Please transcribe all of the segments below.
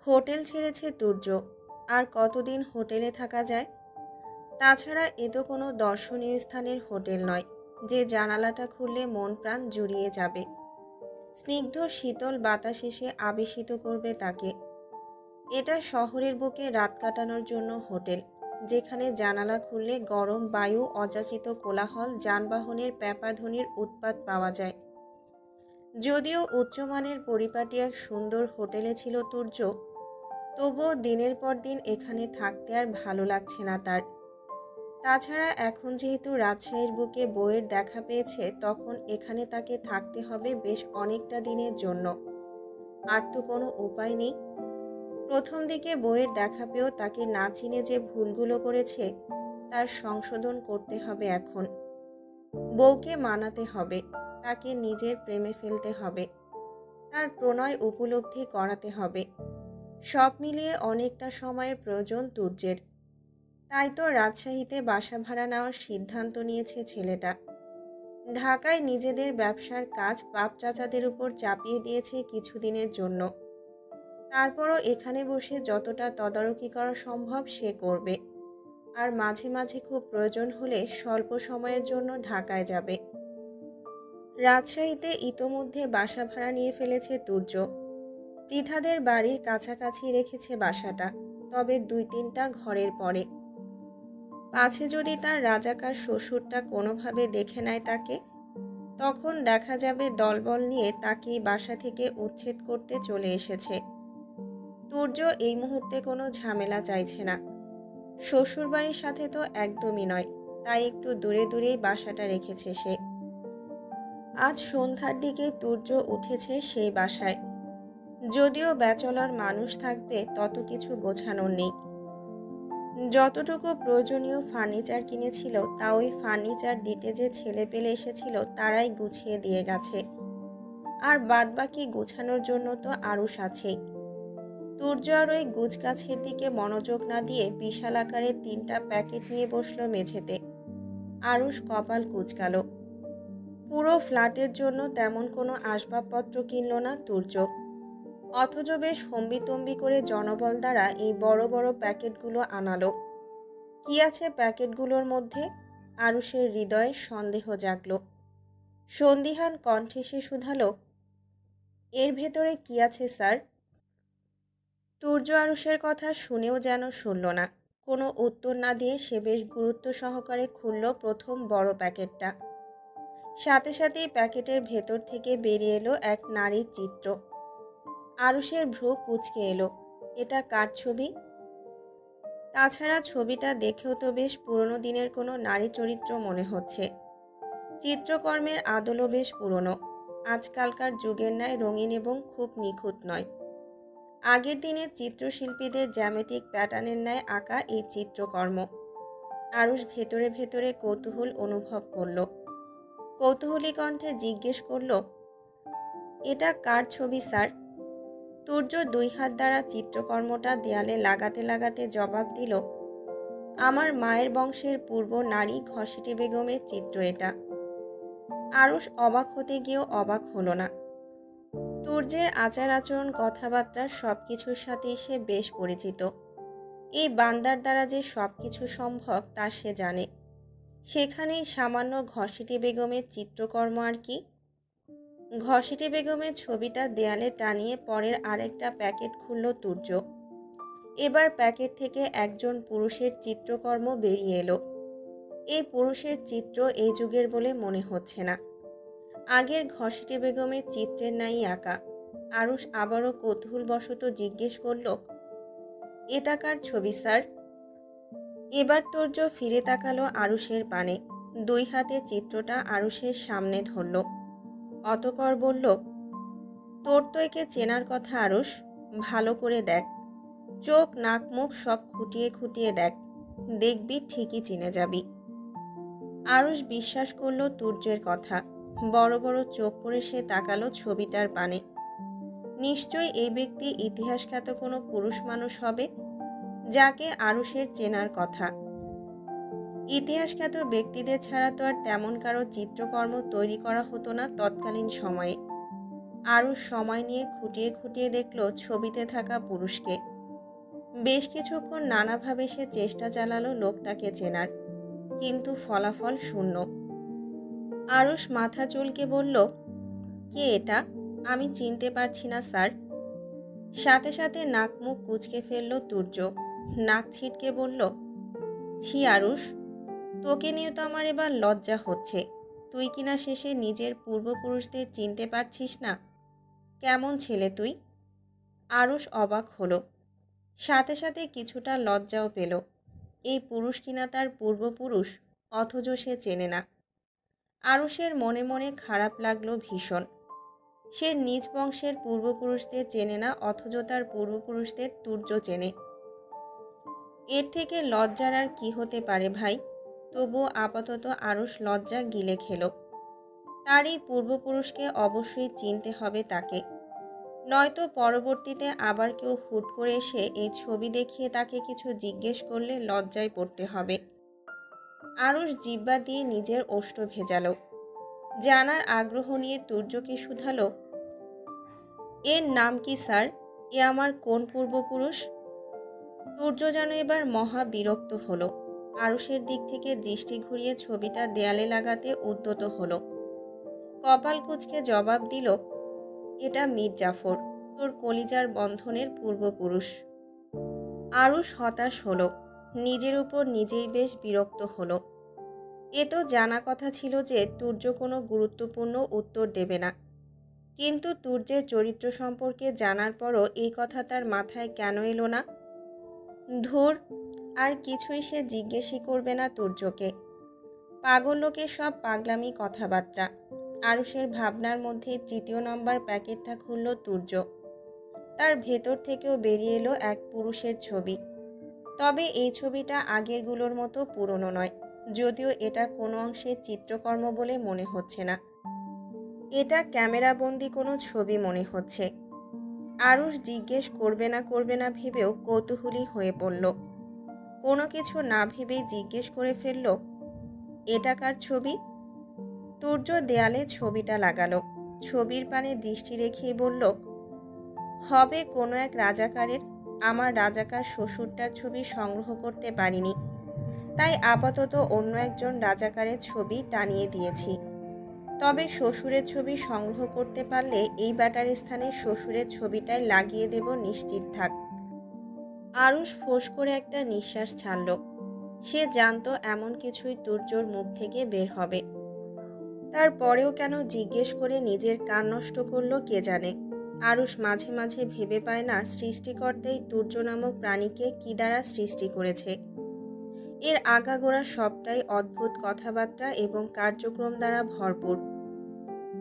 Hotel ছেড়েছে তুর্য। আর কতদিন হোটেলে থাকা যায়? তাছাড়া এ তো কোনো দর্শনীয় স্থানের হোটেল নয় যে জানালাটা খুললে মন প্রাণ জুড়িয়ে যাবে। স্নিগ্ধ শীতল বাতাস এসে আবেশিত করবে তাকে। এটা শহরের বুকে রাত কাটানোর জন্য হোটেল, যেখানে জানালা খুললে গরম বায়ু, অযাচিত কোলাহল, যানবাহনের প্যাঁপাধ্বনির উৎপাত পাওয়া যায়। যদিও উচ্চমানের পরিপাটি এক সুন্দর হোটেলে ছিল তুর্য, তবুও দিনের পর দিন এখানে থাকতে আর ভালো লাগছে না তার। তাছাড়া এখন যেহেতু রাজশাহীর বুকে বউয়ের দেখা পেয়েছে, তখন এখানে তাকে থাকতে হবে বেশ অনেকটা দিনের জন্য। আর তো কোনো উপায় নেই। প্রথম দিকে বউয়ের দেখা পেয়েও তাকে না চিনে যে ভুলগুলো করেছে, তার সংশোধন করতে হবে এখন। বউকে মানাতে হবে, তাকে নিজের প্রেমে ফেলতে হবে, তার প্রণয় উপলব্ধি করাতে হবে। সব মিলিয়ে অনেকটা সময়ের প্রয়োজন তুর্যের। তাই তো রাজশাহীতে বাসা ভাড়া নেওয়ার সিদ্ধান্ত নিয়েছে ছেলেটা। ঢাকায় নিজেদের ব্যবসার কাজ বাপ চাচাদের উপর চাপিয়ে দিয়েছে কিছুদিনের জন্য। তারপরও এখানে বসে যতটা তদারকি করা সম্ভব সে করবে। আর মাঝে মাঝে খুব প্রয়োজন হলে স্বল্প সময়ের জন্য ঢাকায় যাবে। রাজশাহীতে ইতোমধ্যে বাসা ভাড়া নিয়ে ফেলেছে তুর্য। পৃথাদের বাড়ির কাছাকাছি রেখেছে বাসাটা, তবে 2-3টা ঘরের পরে। পাছে যদি তার রাজাকার শ্বশুরটা কোনোভাবে দেখে নেয় তাকে, তখন দেখা যাবে দলবল নিয়ে তাকেই বাসা থেকে উচ্ছেদ করতে চলে এসেছে। তুর্য এই মুহূর্তে কোনো ঝামেলা চাইছে না। শ্বশুরবাড়ির সাথে তো একদমই নয়, তাই একটু দূরে দূরেই বাসাটা রেখেছে সে। আজ সন্ধ্যার দিকে তুর্য উঠেছে সেই বাসায়। যদিও ব্যাচেলর মানুষ থাকবে, তত কিছু গোছানোর নেই। যতটুকু প্রয়োজনীয় ফার্নিচার কিনেছিল, তা ওই ফার্নিচার দিতে যে ছেলে পেলে এসেছিল তারাই গুছিয়ে দিয়ে গেছে। আর বাদবাকি গুছানোর জন্য তো আরুষ আছেই। তুর্য আর ওই গুছগাছের দিকে মনোযোগ না দিয়ে বিশাল আকারের 3টা প্যাকেট নিয়ে বসলো মেঝেতে। আরুষ কপাল কুঁচকাল। পুরো ফ্ল্যাটের জন্য তেমন কোনো আসবাবপত্র কিনল না তুর্য, অথচ বেশ হম্বিতম্বি করে জনবল দ্বারা এই বড় বড় প্যাকেটগুলো আনালো। কি আছে প্যাকেটগুলোর মধ্যে? আরুষের হৃদয়ে সন্দেহ জাগল। সন্দিহান কণ্ঠে সে শুধালো, এর ভেতরে কি আছে স্যার? তুর্য আরুষের কথা শুনেও যেন শুনল না। কোনো উত্তর না দিয়ে সে বেশ গুরুত্ব সহকারে খুলল প্রথম বড় প্যাকেটটা। সাথে সাথেই প্যাকেটের ভেতর থেকে বেরিয়ে এলো এক নারীর চিত্র। আরুষের ভ্রু কুঁচকে এলো। এটা কার ছবি? তাছাড়া ছবিটা দেখেও তো বেশ পুরনো দিনের কোনো নারী চরিত্র মনে হচ্ছে। চিত্রকর্মের আদলও বেশ পুরনো, আজকালকার যুগের ন্যায় রঙিন এবং খুব নিখুঁত নয়। আগের দিনের চিত্রশিল্পীদের জ্যামিতিক প্যাটার্নের ন্যায় আঁকা এই চিত্রকর্ম। আরুষ ভেতরে ভেতরে কৌতূহল অনুভব করল। কৌতূহলী কণ্ঠে জিজ্ঞেস করল, এটা কার ছবি স্যার? তুর্য 2 হাত দ্বারা চিত্রকর্মটা দেয়ালে লাগাতে লাগাতে জবাব দিল, আমার মায়ের বংশের পূর্ব নারী ঘসিটি বেগমের চিত্র এটা। আরুষ অবাক হতে গিয়েও অবাক হলো না। তুর্যের আচার আচরণ, কথাবার্তা সবকিছুর সাথেই সে বেশ পরিচিত। এই বান্দার দ্বারা যে সবকিছু সম্ভব তা সে জানে। সেখানেই সামান্য ঘসিটি বেগমের চিত্রকর্ম আর কি। ঘসিটি বেগমের ছবিটা দেয়ালে টানিয়ে পরের আরেকটা প্যাকেট খুলল তুর্য। এবার প্যাকেট থেকে একজন পুরুষের চিত্রকর্ম বেরিয়ে এলো। এই পুরুষের চিত্র এই যুগের বলে মনে হচ্ছে না, আগের ঘসিটি বেগমের চিত্রের নাই আঁকা। আরুষ আবারও কৌতূহলবশত জিজ্ঞেস করল, এটা কার ছবি স্যার? এবার তুর্য ফিরে তাকালো আরুষের পানে। 2 হাতে চিত্রটা আরুষের সামনে ধরল। অতঃপর বলল, তোর তো একে চেনার কথা আরুষ, ভালো করে দেখ, চোখ নাক মুখ সব খুঁটিয়ে খুঁটিয়ে দেখ, দেখবি ঠিকই চিনে যাবি। আরুষ বিশ্বাস করল তুর্যের কথা। বড় বড় চোখ করে সে তাকালো ছবিটার পানে। নিশ্চয়ই এই ব্যক্তি ইতিহাসখ্যাত কোনো পুরুষ মানুষ হবে, যাকে আরুষের চেনার কথা। ইতিহাসখ্যাত ব্যক্তিদের ছাড়া তো আর তেমন কারো চিত্রকর্ম তৈরি করা হতো না তৎকালীন সময়ে। আরও সময় নিয়ে খুঁটিয়ে খুঁটিয়ে দেখল ছবিতে থাকা পুরুষকে। বেশ কিছুক্ষণ নানাভাবে সে চেষ্টা চালালো লোকটাকে চেনার, কিন্তু ফলাফল শূন্য। আরুষ মাথা চুলকে বলল, কে এটা? আমি চিনতে পারছি না স্যার। সাথে সাথে নাক মুখ কুঁচকে ফেলল তুর্য। নাক ছিটকে বলল, ছি আরুষ, তোকে নিয়ে তো আমার এবার লজ্জা হচ্ছে। তুই কিনা শেষে নিজের পূর্বপুরুষদের চিনতে পারছিস না। কেমন ছেলে তুই? আরুষ অবাক হলো, সাথে সাথে কিছুটা লজ্জাও পেল। এই পুরুষ কিনা তার পূর্বপুরুষ, অথচ সে চেনে না। আরুষের মনে মনে খারাপ লাগলো ভীষণ। সে নিজ বংশের পূর্বপুরুষদের চেনে না, অথচ তার পূর্বপুরুষদের তুর্য চেনে। এর থেকে লজ্জার আর কি হতে পারে ভাই? তবুও আপাতত আরুষ লজ্জা গিলে খেল। তার এই পূর্বপুরুষকে অবশ্যই চিনতে হবে তাকে, নয়তো পরবর্তীতে আবার কেউ হুট করে এসে এই ছবি দেখিয়ে তাকে কিছু জিজ্ঞেস করলে লজ্জায় পড়তে হবে। আরুষ জিহ্বা দিয়ে নিজের ওষ্ঠ ভেজালো। জানার আগ্রহ নিয়ে তুর্যকে শুধালো, এর নাম কি স্যার? এ আমার কোন পূর্বপুরুষ? তুর্য যেন এবার মহা বিরক্ত হলো। আরুষের দিক থেকে দৃষ্টি ঘুরিয়ে ছবিটা দেয়ালে লাগাতে উদ্যত হলো। কপাল কুঁচকে জবাব দিল, এটা মীর জাফর, তোর কলিজার বন্ধনের পূর্বপুরুষ। আরুষ হতাশ হলো, নিজের উপর নিজেই বেশ বিরক্ত হলো। এ তো জানা কথা ছিল যে তুর্য কোনো গুরুত্বপূর্ণ উত্তর দেবে না, কিন্তু তুর্যের চরিত্র সম্পর্কে জানার পরও এই কথা তার মাথায় কেন এলো না? ধুর, আর কিছুই সে জিজ্ঞেসই করবে না তুর্যকে। পাগল লোকের সব পাগলামি কথাবার্তা। আরুষের ভাবনার মধ্যে তৃতীয় নম্বর প্যাকেটটা খুলল তুর্য। তার ভেতর থেকেও বেরিয়ে এলো এক পুরুষের ছবি। তবে এই ছবিটা আগেরগুলোর মতো পুরনো নয়, যদিও এটা কোনো অংশে চিত্রকর্ম বলে মনে হচ্ছে না। এটা ক্যামেরাবন্দি কোনো ছবি মনে হচ্ছে। আরুষ জিজ্ঞেস করবে না ভেবেও কৌতূহলী হয়ে পড়ল। কোনো কিছু না ভেবেই জিজ্ঞেস করে ফেলল, এটা কার ছবি? তুর্য দেয়ালে ছবিটা লাগালো। ছবির পানে দৃষ্টি রেখেই বলল, হবে কোনো এক রাজাকারের। আমার রাজাকার শ্বশুরটার ছবি সংগ্রহ করতে পারিনি, তাই আপাতত অন্য একজন রাজাকারের ছবি টানিয়ে দিয়েছি। তবে শ্বশুরের ছবি সংগ্রহ করতে পারলে এই ব্যাটার স্থানে শ্বশুরের ছবিটাই লাগিয়ে দেব, নিশ্চিত থাক। আরুষ ফোঁস করে একটা নিঃশ্বাস ছাড়ল। সে জানতো এমন কিছুই তুর্যর মুখ থেকে বের হবে। তারপরেও কেন জিজ্ঞেস করে নিজের কান নষ্ট করলো কে জানে। আরুষ মাঝে মাঝে ভেবে পায় না সৃষ্টিকর্তাই তুর্য নামক প্রাণীকে কি দ্বারা সৃষ্টি করেছে। এর আগাগোড়া সবটাই অদ্ভুত কথাবার্তা এবং কার্যক্রম দ্বারা ভরপুর।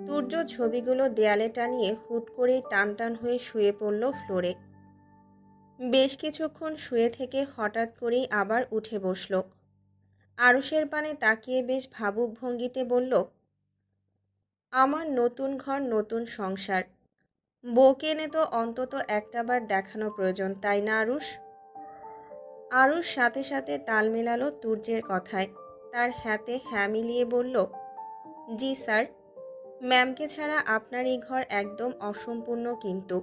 তুর্য ছবিগুলো দেয়ালে টানিয়ে হুট করেই টান টান হয়ে শুয়ে পড়ল ফ্লোরে। বেশ কিছুক্ষণ শুয়ে থেকে হঠাৎ করেই আবার উঠে বসল। আরুষের পানে তাকিয়ে বেশ ভাবুক ভঙ্গিতে বলল, আমার নতুন ঘর, নতুন সংসার। বউকে এনে তো অন্তত একটাবার দেখানো প্রয়োজন, তাই না আরুষ? আরুষ সাথে সাথে তাল মেলালো তুর্যের কথায়। তার হ্যাঁতে হ্যাঁ মিলিয়ে বলল, জি স্যার। ম্যামকে ছাড়া আপনার এই ঘর একদম অসম্পূর্ণ। কিন্তু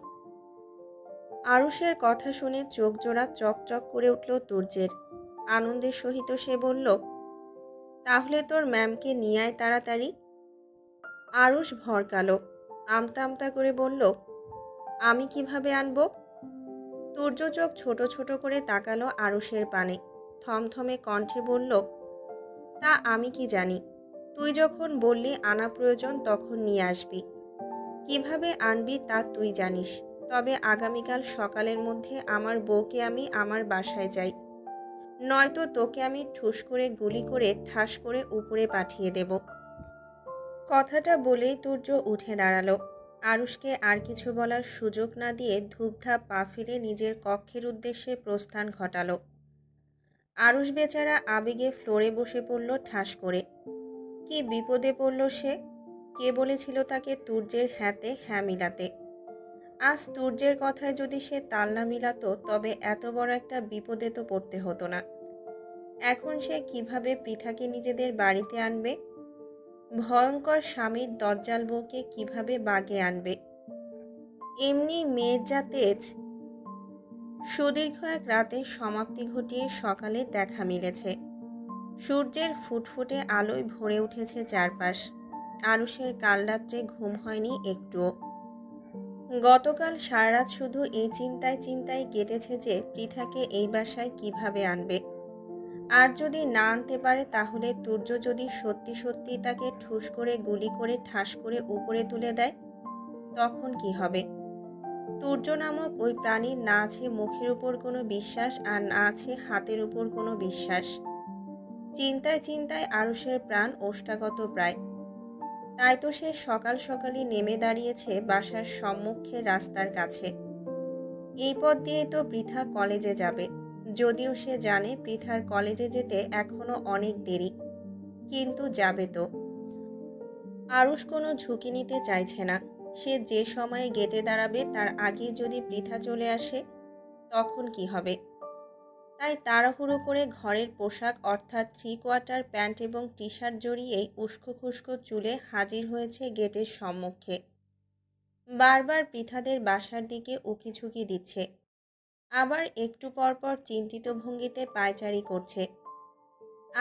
আরুষের কথা শুনে চোখ জোড়া চকচক করে উঠল তুর্যের। আনন্দের সহিত সে বলল, তাহলে তোর ম্যামকে নিয়ে আয় তাড়াতাড়ি। আরুষ ভরকালো, আমতা আমতা করে বলল, আমি কিভাবে আনবো? তুর্য চোখ ছোট ছোট করে তাকালো আরুষের পানে, থমথমে কণ্ঠে বলল, তা আমি কি জানি? তুই যখন বললি আনা প্রয়োজন তখন নিয়ে আসবি। কিভাবে আনবি তা তুই জানিস। তবে আগামীকাল সকালের মধ্যে আমার বউকে আমি আমার বাসায় যাই, নয়তো তোকে আমি ঠুস করে গুলি করে ঠাস করে উপরে পাঠিয়ে দেব। কথাটা বলেই তুর্য উঠে দাঁড়ালো। আরুষকে আর কিছু বলার সুযোগ না দিয়ে ধূপধাপ পা ফেলে নিজের কক্ষের উদ্দেশ্যে প্রস্থান ঘটালো। আরুষ বেচারা আবেগে ফ্লোরে বসে পড়ল ঠাস করে। কি বিপদে পড়ল সে! কে বলেছিল তাকে তুর্যের হ্যাঁতে হ্যাঁ মিলাতে? আজ তুর্যের কথায় যদি সে তাল না মিলাতো তবে এত বড় একটা বিপদে তো পড়তে হতো না। এখন সে কিভাবে পৃথাকে নিজেদের বাড়িতে আনবে? ভয়ঙ্কর স্বামীর দজ্জাল বউকে কিভাবে বাগে আনবে? এমনি মেয়ের যা তেজ। সুদীর্ঘ এক রাতের সমাপ্তি ঘটিয়ে সকালে দেখা মিলেছে। সূর্যের ফুটফুটে আলোয় ভরে উঠেছে চারপাশ। আরুষের কাল রাত্রে ঘুম হয়নি একটুও। গতকাল সারারাত শুধু এই চিন্তায় চিন্তায় কেটেছে যে পৃথাকে এই বাসায় কিভাবে আনবে। আর যদি না আনতে পারে তাহলে তুর্য যদি সত্যি সত্যি তাকে ঠুস করে গুলি করে ঠাস করে উপরে তুলে দেয়, তখন কি হবে? তুর্য নামক ওই প্রাণীর না আছে মুখের উপর কোনো বিশ্বাস, আর না আছে হাতের উপর কোনো বিশ্বাস। চিন্তায় চিন্তায় আরুষের প্রাণ ওষ্ঠাগত প্রায়। তাই তো সে সকাল সকালই নেমে দাঁড়িয়েছে বাসার সম্মুখের রাস্তার কাছে। এই পথ দিয়ে তো পৃথা কলেজে যাবে, যদিও সে জানে পৃথার কলেজে যেতে এখনো অনেক দেরি, কিন্তু যাবে তো। আরুষ কোনো ঝুঁকি নিতে চাইছে না। সে যে সময়ে গেটে দাঁড়াবে তার আগেই যদি পৃথা চলে আসে, তখন কি হবে? তাই তাড়াহুড়ো করে ঘরের পোশাক অর্থাৎ 3/4 প্যান্ট এবং টি শার্ট জড়িয়েই উস্কো খুস্কো চুলে হাজির হয়েছে গেটের সম্মুখে। বারবার পৃথাদের বাসার দিকে উকিঝুঁকি দিচ্ছে, আবার একটু পরপর চিন্তিত ভঙ্গিতে পায়চারি করছে।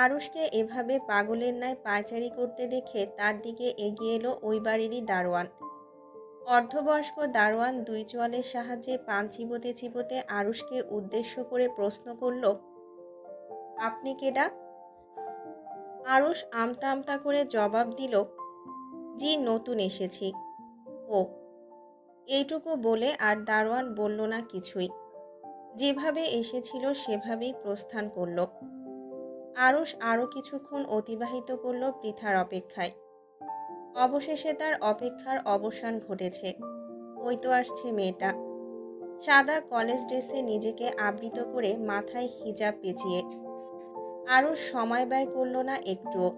আরুষকে এভাবে পাগলের ন্যায় পায়চারি করতে দেখে তার দিকে এগিয়ে এলো ওই বাড়িরই দারোয়ান। অর্ধবয়স্ক দারোয়ান দুই চোয়ালের সাহায্যে পান চিবোতে চিবোতে আরুষকে উদ্দেশ্য করে প্রশ্ন করল, আপনি কেডা? আরুষ আমতা আমতা করে জবাব দিল, জি নতুন এসেছি। ও, এইটুকু বলে আর দারোয়ান বলল না কিছুই। যেভাবে এসেছিল সেভাবেই প্রস্থান করল। আরুষ আরও কিছুক্ষণ অতিবাহিত করল পৃথার অপেক্ষায়। অবশেষে তার অপেক্ষার অবসান ঘটেছে। ওই তো আসছে মেয়েটা, সাদা কলেজ ড্রেসে নিজেকে আবৃত করে মাথায় হিজাব পেঁচিয়ে। আরুষ সময় ব্যয় করল না একটুও।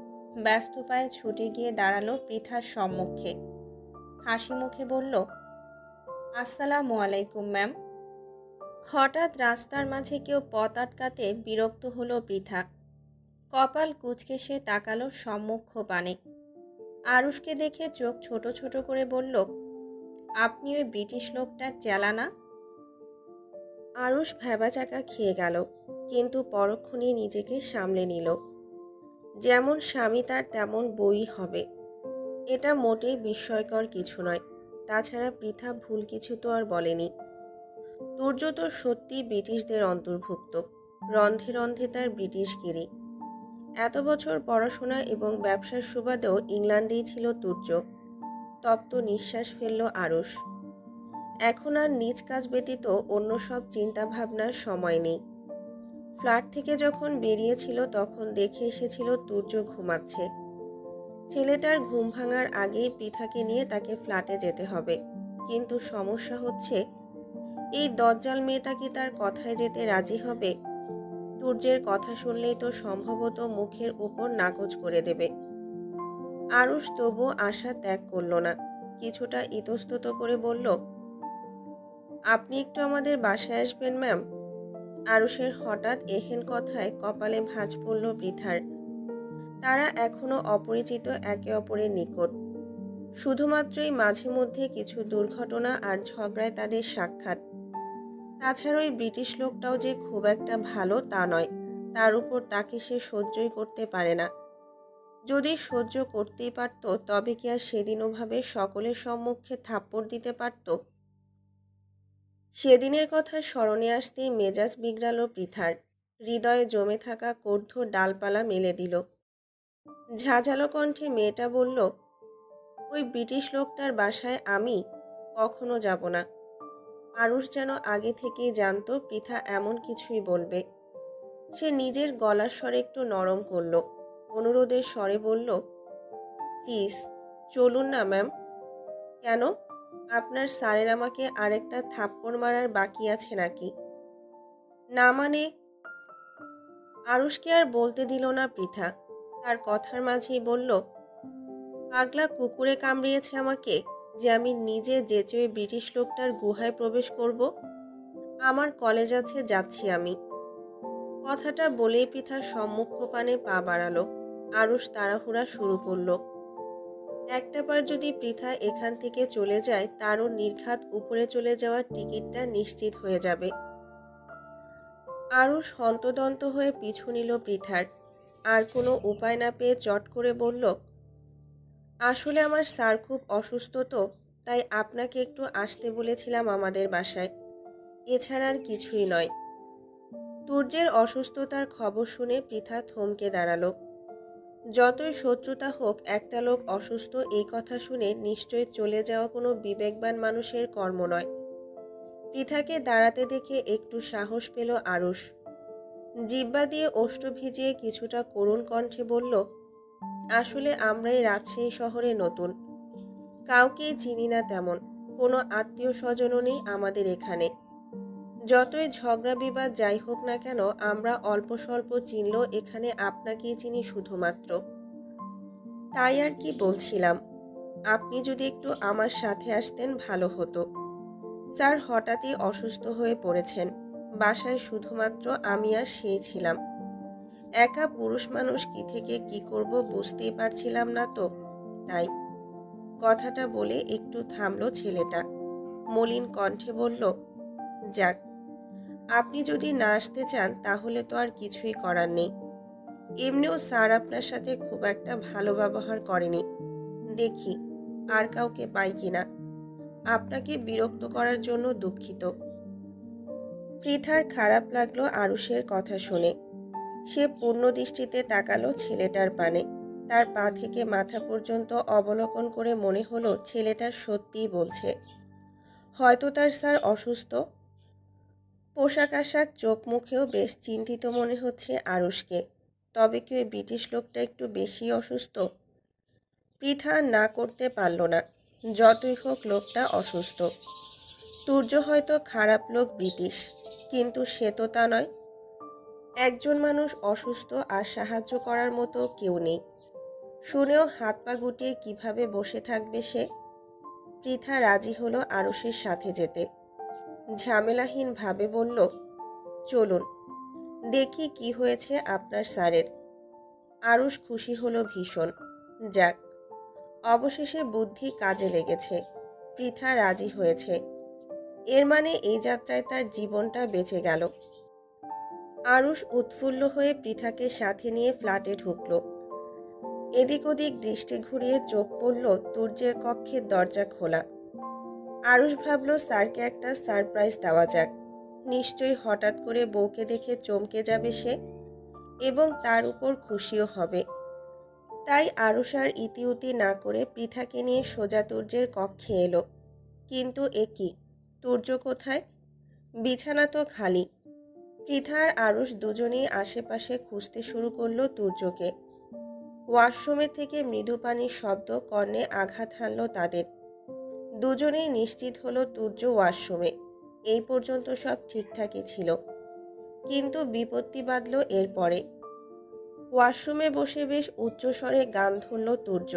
ব্যস্ত পায়ে ছুটে গিয়ে দাঁড়ালো পৃথার সম্মুখে। হাসি মুখে বলল, আসসালামু আলাইকুম ম্যাম। হঠাৎ রাস্তার মাঝে কেউ পথ আটকাতে বিরক্ত হলো পৃথা। কপাল কুঁচকে সে তাকালো সম্মুখ পানে। আরুষকে দেখে চোখ ছোট ছোট করে বলল, আপনি ওই ব্রিটিশ লোকটার চেলা না? আরুষ ভ্যাবাচাকা খেয়ে গেল, কিন্তু পরক্ষণে নিজেকে সামলে নিল। যেমন স্বামী তার তেমন বই হবে, এটা মোটেই বিস্ময়কর কিছু নয়। তাছাড়া পৃথা ভুল কিছু তো আর বলেনি। তুর্য তো সত্যি ব্রিটিশদের অন্তর্ভুক্ত, রন্ধে রন্ধে তার ব্রিটিশগিরি। এত বছর পড়াশোনা এবং ব্যবসার সুবাদেও ইংল্যান্ডেই ছিল তুর্য। তপ্ত নিঃশ্বাস ফেলল আরুষ। এখন আর নিজ কাজ ব্যতীত অন্য সব চিন্তাভাবনার সময় নেই। ফ্ল্যাট থেকে যখন বেরিয়েছিল তখন দেখে এসেছিল তুর্য ঘুমাচ্ছে। ছেলেটার ঘুম ভাঙার আগেই পৃথাকে নিয়ে তাকে ফ্ল্যাটে যেতে হবে। কিন্তু সমস্যা হচ্ছে, এই দজ্জাল মেয়েটা কি তার কথায় যেতে রাজি হবে? তুর্যের কথা শুনলেই তো সম্ভবত মুখের উপর নাকচ করে দেবে। আরুষ তবু আশা ত্যাগ করল না। কিছুটা ইতস্তত করে বলল, আপনি একটু আমাদের বাসায় আসবেন ম্যাম? আরুষের হঠাৎ এহেন কথায় কপালে ভাঁজ পড়ল পৃথার। তারা এখনো অপরিচিত একে অপরের নিকট। শুধুমাত্রই মাঝে মধ্যে কিছু দুর্ঘটনা আর ঝগড়ায় তাদের সাক্ষাৎ। তাছাড়া ওই ব্রিটিশ লোকটাও যে খুব একটা ভালো তা নয়। তার উপর তাকে সে সহ্যই করতে পারে না। যদি সহ্য করতেই পারত তবে কি আর সেদিন ওভাবে সকলের সম্মুখে থাপ্পড় দিতে পারত? সেদিনের কথা স্মরণে আসতেই মেজাজ বিগড়াল পৃথার। হৃদয়ে জমে থাকা কর্ধ ডালপালা মেলে দিল। ঝাঁঝালো কণ্ঠে মেয়েটা বলল, ওই ব্রিটিশ লোকটার বাসায় আমি কখনো যাব না। আরুষ যেন আগে থেকেই জানত পৃথা এমন কিছুই বলবে। সে নিজের গলার স্বর একটু নরম করল, অনুরোধের স্বরে বলল, প্লিজ চলুন না ম্যাম। কেন, আপনার স্যারের আমাকে আরেকটা থাপ্পড় মারার বাকি আছে নাকি? না মানে? আরুষকে আর বলতে দিল না পৃথা। তার কথার মাঝেই বলল, পাগলা কুকুরে কামড়িয়েছে আমাকে যে আমি নিজে যেচে ওই ব্রিটিশ লোকটার গুহায় প্রবেশ করব? আমার কলেজ আছে, যাচ্ছি আমি। কথাটা বলেই পৃথা সম্মুখ পানে পা বাড়ালো। আরুষ তাড়াহুড়া শুরু করল। একটাবার যদি পৃথা এখান থেকে চলে যায়, তারও নির্ঘাত উপরে চলে যাওয়ার টিকিটটা নিশ্চিত হয়ে যাবে। আরুষ হন্তদন্ত হয়ে পিছু নিল পৃথার। আর কোনো উপায় না পেয়ে চট করে বলল, আসলে আমার স্যার খুব অসুস্থ, তো তাই আপনাকে একটু আসতে বলেছিলাম আমাদের বাসায়, এছাড়া আর কিছুই নয়। তুর্যের অসুস্থতার খবর শুনে পৃথা থমকে দাঁড়ালো। যতই শত্রুতা হোক, একটা লোক অসুস্থ এই কথা শুনে নিশ্চয়ই চলে যাওয়া কোনো বিবেকবান মানুষের কর্ম নয়। পৃথাকে দাঁড়াতে দেখে একটু সাহস পেল আরুষ। জিহ্বা দিয়ে ওষ্ঠ ভিজিয়ে কিছুটা করুণ কণ্ঠে বলল, আসলে আমরা এই রাজশাহী শহরে নতুন, কাউকেই চিনি না তেমন, কোনো আত্মীয় স্বজনও নেই আমাদের এখানে। যতই ঝগড়া বিবাদ যাই হোক না কেন, আমরা অল্প স্বল্প চিনলেও এখানে আপনাকেই চিনি শুধুমাত্র। তাই আর কি বলছিলাম, আপনি যদি একটু আমার সাথে আসতেন ভালো হতো। স্যার হঠাৎই অসুস্থ হয়ে পড়েছেন, বাসায় শুধুমাত্র আমি আর সেই ছিলাম। একা পুরুষ মানুষ কি থেকে কি করব বুঝতেই পারছিলাম না তো, তাই। কথাটা বলে একটু থামলো ছেলেটা। মলিন কণ্ঠে বলল, যাক, আপনি যদি না আসতে চান তাহলে তো আর কিছুই করার নেই। এমনিও স্যার আপনার সাথে খুব একটা ভালো ব্যবহার করেনি, দেখি আর কাউকে পাই কিনা। আপনাকে বিরক্ত করার জন্য দুঃখিত। পৃথার খারাপ লাগলো আরুষের কথা শুনে। সে পূর্ণ দৃষ্টিতে তাকালো ছেলেটার পানে। তার পা থেকে মাথা পর্যন্ত অবলোকন করে মনে হলো ছেলেটা সত্যিই বলছে। হয়তো তার স্যার অসুস্থ। পোশাক আশাক চোখ মুখেও বেশ চিন্তিত মনে হচ্ছে আরুষকে। তবে কি ওই ব্রিটিশ লোকটা একটু বেশি অসুস্থ? পৃথা না করতে পারল না। যতই হোক লোকটা অসুস্থ। তুর্য হয়তো খারাপ লোক ব্রিটিশ, কিন্তু সে তো তা নয়। একজন মানুষ অসুস্থ আর সাহায্য করার মতো কেউ নেই, শুনেও হাত পা গুটিয়ে কিভাবে বসে থাকবে সে? পৃথা রাজি হলো আরুষের সাথে যেতে। ঝামেলাহীন ভাবে বলল, চলুন, দেখি কি হয়েছে আপনার স্যারের। আরুষ খুশি হলো ভীষণ। যাক, অবশেষে বুদ্ধি কাজে লেগেছে। পৃথা রাজি হয়েছে, এর মানে এই যাত্রায় তার জীবনটা বেঁচে গেল। আরুষ উৎফুল্ল হয়ে পৃথাকে সাথে নিয়ে ফ্ল্যাটে ঢুকল। এদিক ওদিক দৃষ্টি ঘুরিয়ে চোখ পড়ল তুর্যের কক্ষের দরজা খোলা। আরুষ ভাবল স্যারকে একটা সারপ্রাইজ দেওয়া যাক। নিশ্চয়ই হঠাৎ করে বউকে দেখে চমকে যাবে সে, এবং তার উপর খুশিও হবে। তাই আরুষ আর ইতিউতি না করে পৃথাকে নিয়ে সোজা তুর্যের কক্ষে এলো। কিন্তু এ কি, তুর্য কোথায়? বিছানা তো খালি। পৃথা আর আরুষ দুজনেই আশেপাশে খুঁজতে শুরু করলো তুর্যকে। ওয়াশরুমের থেকে মৃদু পানির শব্দ কর্ণে আঘাত হানল তাদের। দুজনেই নিশ্চিত হলো তুর্য ওয়াশরুমে। এই পর্যন্ত সব ঠিকঠাকই ছিল, কিন্তু বিপত্তি বাঁধল এরপরে। ওয়াশরুমে বসে বেশ উচ্চস্বরে গান ধরল তুর্য।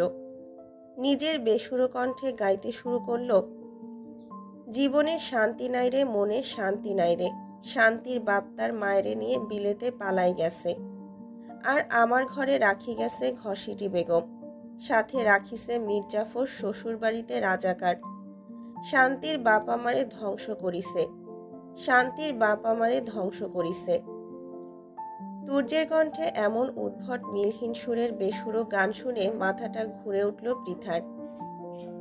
নিজের বেসুরো কণ্ঠে গাইতে শুরু করলো, জীবনে শান্তি নাই রে, মনে শান্তি নাই রে, শান্তির বাপ তার মায়েরে নিয়ে বিলেতে পালাই গেছে, আর আমার ঘরে রাখি গেছে ঘসিটি বেগম, সাথে রাখিছে মির্জাফর শ্বশুর বাড়িতে রাজাকার। শান্তির বাপ আমারে ধ্বংস করিছে, শান্তির বাপ আমারে ধ্বংস করিছে। তুর্যের কণ্ঠে এমন উদ্ভট মিলহীন সুরের বেসুরো গান শুনে মাথাটা ঘুরে উঠল পৃথার।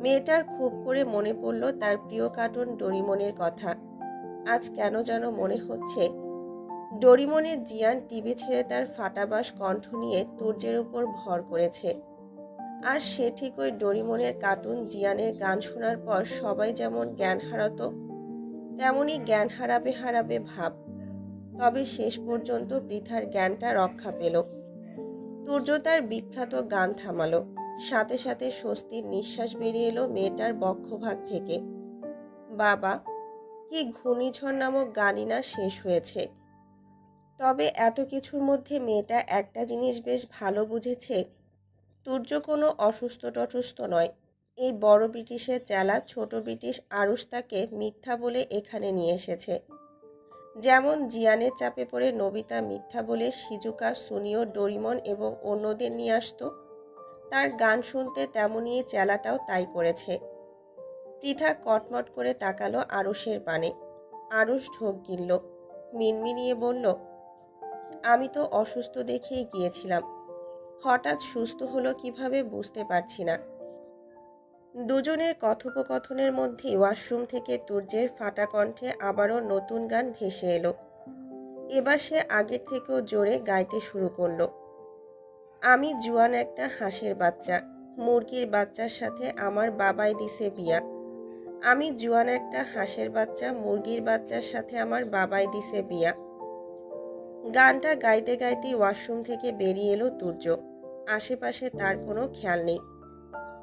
মেয়েটার খুব করে মনে পড়ল তার প্রিয় কার্টুন ডোরিমনের কথা। আজ কেন যেন মনে হচ্ছে ডোরিমনের জিয়ান টিভি ছেড়ে তার ফাটাবাস কণ্ঠ নিয়ে তুর্যের উপর ভর করেছে। আর সে ঠিক ওই ডোরিমনের কার্টুন জিয়ানের গান শোনার পর সবাই যেমন জ্ঞান হারাতো, তেমনই জ্ঞান হারাবে হারাবে ভাব। তবে শেষ পর্যন্ত পৃথার জ্ঞানটা রক্ষা পেল। তুর্য তার বিখ্যাত গান থামালো। সাথে সাথে স্বস্তির নিঃশ্বাস বেরিয়ে এলো মেয়েটার বক্ষভাগ থেকে। বাবা, কি ঘূর্ণিঝড় নামক গানই না শেষ হয়েছে। তবে এত কিছুর মধ্যে মেয়েটা একটা জিনিস বেশ ভালো বুঝেছে, তুর্য কোনো অসুস্থ টসুস্থ নয়। এই বড় ব্রিটিশের চেলা ছোট ব্রিটিশ আরুষ তাকে মিথ্যা বলে এখানে নিয়ে এসেছে। যেমন জিয়ানের চাপে পড়ে নবিতা মিথ্যা বলে শিজুকা, সুনিও, ডোরিমন এবং অন্যদের নিয়ে আসতো, তার গান শুনতে তেমনি চেলাটাও তাই করেছে। পৃথা কটমট করে তাকালো আরুষের পানে। আরুষ ঢোক গিলল, মিনমিনিয়ে বলল, আমি তো অসুস্থ দেখেই গিয়েছিলাম, হঠাৎ সুস্থ হলো কিভাবে বুঝতে পারছি না। দুজনের কথোপকথনের মধ্যে ওয়াশরুম থেকে তুর্যের ফাটা কণ্ঠে আবারও নতুন গান ভেসে এলো। এবার সে আগের থেকেও জোরে গাইতে শুরু করলো। আমি জুয়ান একটা হাঁসের বাচ্চা, মুরগির বাচ্চার সাথে আমার বাবাই দিছে বিয়া। আমি জুয়ান একটা হাঁসের বাচ্চা, মুরগির বাচ্চার সাথে আমার বাবাই দিছে বিয়া। গানটা গাইতে গাইতেই ওয়াশরুম থেকে বেরিয়ে এলো তুর্য। আশেপাশে তার কোনো খেয়াল নেই।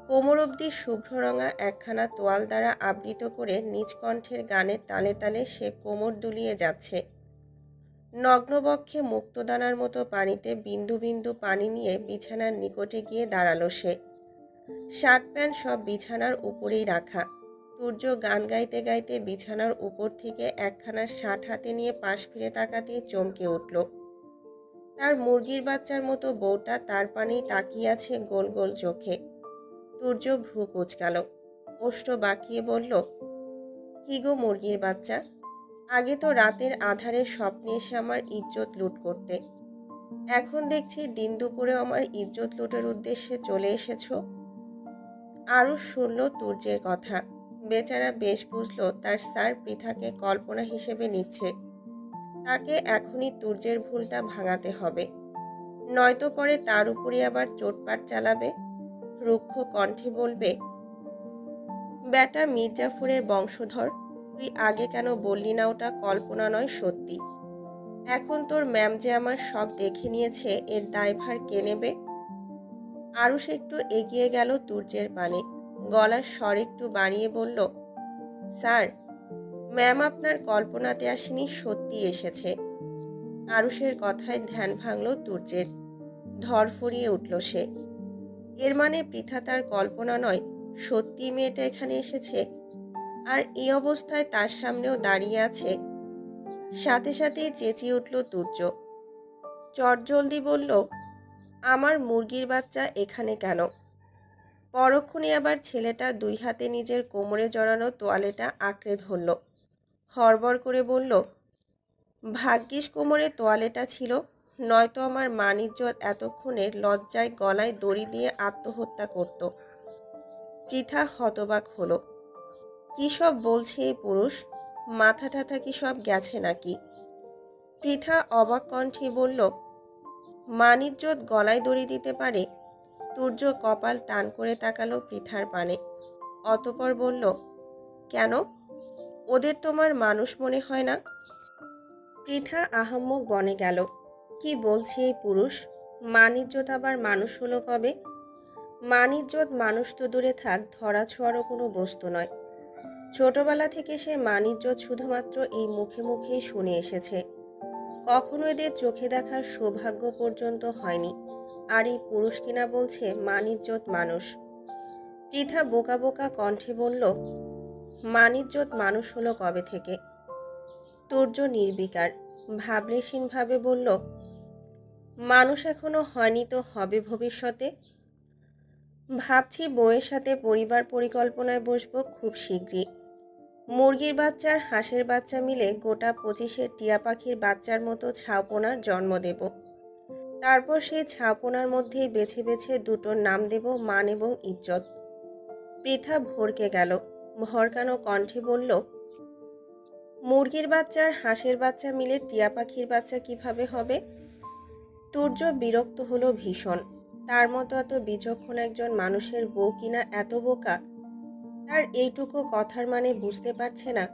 কোমর অবধি শুভ্ররঙা একখানা তোয়াল দ্বারা আবৃত করে নিজ কণ্ঠের গানের তালে তালে সে কোমর দুলিয়ে যাচ্ছে। নগ্নবক্ষে মুক্তদানার মতো পানিতে বিন্দু বিন্দু পানি নিয়ে বিছানার নিকটে গিয়ে দাঁড়ালো সে। শার্ট প্যান্ট সব বিছানার উপরেই রাখা। তুর্য গান গাইতে গাইতে বিছানার উপর থেকে একখানা শার্ট হাতে নিয়ে পাশ ফিরে তাকাতেই চমকে উঠল। তার মুরগির বাচ্চার মতো বউটা তার পানেই তাকিয়ে আছে গোল গোল চোখে। তুর্য ভ্রু কুঁচকাল, ওষ্ঠ বাঁকিয়ে বলল, কি গো মুরগির বাচ্চা, আগে তো রাতের আধারে স্বপ্নে এসে আমার ইজ্জত লুট করতে, এখন দেখছি দিন দুপুরে আমার ইজ্জত লুটের উদ্দেশ্যে চলে এসেছ। আরুষ শুনল তুর্যের কথা। বেচারা বেশ বুঝল তার স্যার পৃথাকে কল্পনা হিসেবে নিচ্ছে। তাকে এখনই তুর্যের ভুলটা ভাঙাতে হবে, নয়তো পরে তার উপরে আবার চোটপাট চালাবে। রুক্ষ কণ্ঠে বলবে, বেটা মির্জাফরের বংশধর, তুই আগে কেন বললি না ওটা কল্পনা নয় সত্যি? এখন তোর ম্যাম যে আমার সব দেখে নিয়েছে, এর দায়ভার কে নেবে? আরুষ একটু এগিয়ে গেল তুর্যের পানে, গলার স্বর একটু বাড়িয়ে বলল, স্যার, ম্যাম আপনার কল্পনাতে আসেনি, সত্যি এসেছে। আরুষের কথায় ধ্যান ভাঙল তুর্যের। ধরফরিয়ে উঠল সে। এর মানে পৃথা তার কল্পনা নয়, সত্যি মেয়েটা এখানে এসেছে, আর এই অবস্থায় তার সামনেও দাঁড়িয়ে আছে। সাথে সাথেই চেঁচিয়ে উঠল তুর্য, চটজলদি বলল, আমার মুরগির বাচ্চা এখানে কেন? পরক্ষণে আবার ছেলেটা দুই হাতে নিজের কোমরে জড়ানো তোয়ালেটা আঁকড়ে ধরল। হড়বড় করে বলল, ভাগ্যিস কোমরে তোয়ালেটা ছিল, নয়তো আমার মান-ইজ্জত এতক্ষণে লজ্জায় গলায় দড়ি দিয়ে আত্মহত্যা করত। পৃথা হতবাক হলো। কি সব বলছে এই পুরুষ, মাথা টাথা কি সব গেছে নাকি? পৃথা অবাক কণ্ঠে বলল, মান-ইজ্জত গলায় দড়ি দিতে পারে? তুর্য কপাল টান করে তাকালো পৃথার পানে, অতঃপর বলল, কেন, ওদের তোমার মানুষ মনে হয় না? পৃথা আহাম্মক বনে গেল। কি বলছে এই পুরুষ, মান-ইজ্জত আবার মানুষ হলো কবে? মান-ইজ্জত মানুষ তো দূরে থাক, ধরা ছোঁয়ারও কোনো বস্তু নয়। ছোটবেলা থেকে সে মান-ইজ্জত শুধুমাত্র এই মুখে মুখেই শুনে এসেছে, কখনো এদের চোখে দেখার সৌভাগ্য পর্যন্ত হয়নি। আর এই পুরুষ কিনা বলছে মান-ইজ্জত মানুষ। পৃথা বোকা বোকা কণ্ঠে বলল, মান-ইজ্জত মানুষ হলো কবে থেকে? তুর্য নির্বিকার, ভাবলেশীনভাবে বলল, মানুষ এখনো হয়নি তো হবে ভবিষ্যতে। ভাবছি বউয়ের সাথে পরিবার পরিকল্পনায় বসবো খুব শীঘ্রই। মুরগির বাচ্চা আর হাঁসের বাচ্চা মিলে গোটা 25 টিয়া পাখির বাচ্চার মতো ছাউপনার জন্ম দেব। তারপর সেই ছাউপনার মধ্যেই বেছে বেছে দুটোর নাম দেব মান এবং ইজ্জত। পৃথা ভরকে গেল, ভরকানো কণ্ঠে বলল, মুরগির বাচ্চা আর হাঁসের বাচ্চা মিলে টিয়া পাখির বাচ্চা কিভাবে হবে? তুর্য বিরক্ত হলো ভীষণ। তার মতো এত বিচক্ষণ একজন মানুষের বউ কিনা এত বোকা, তার এইটুকু কথার মানে বুঝতে পারছে না।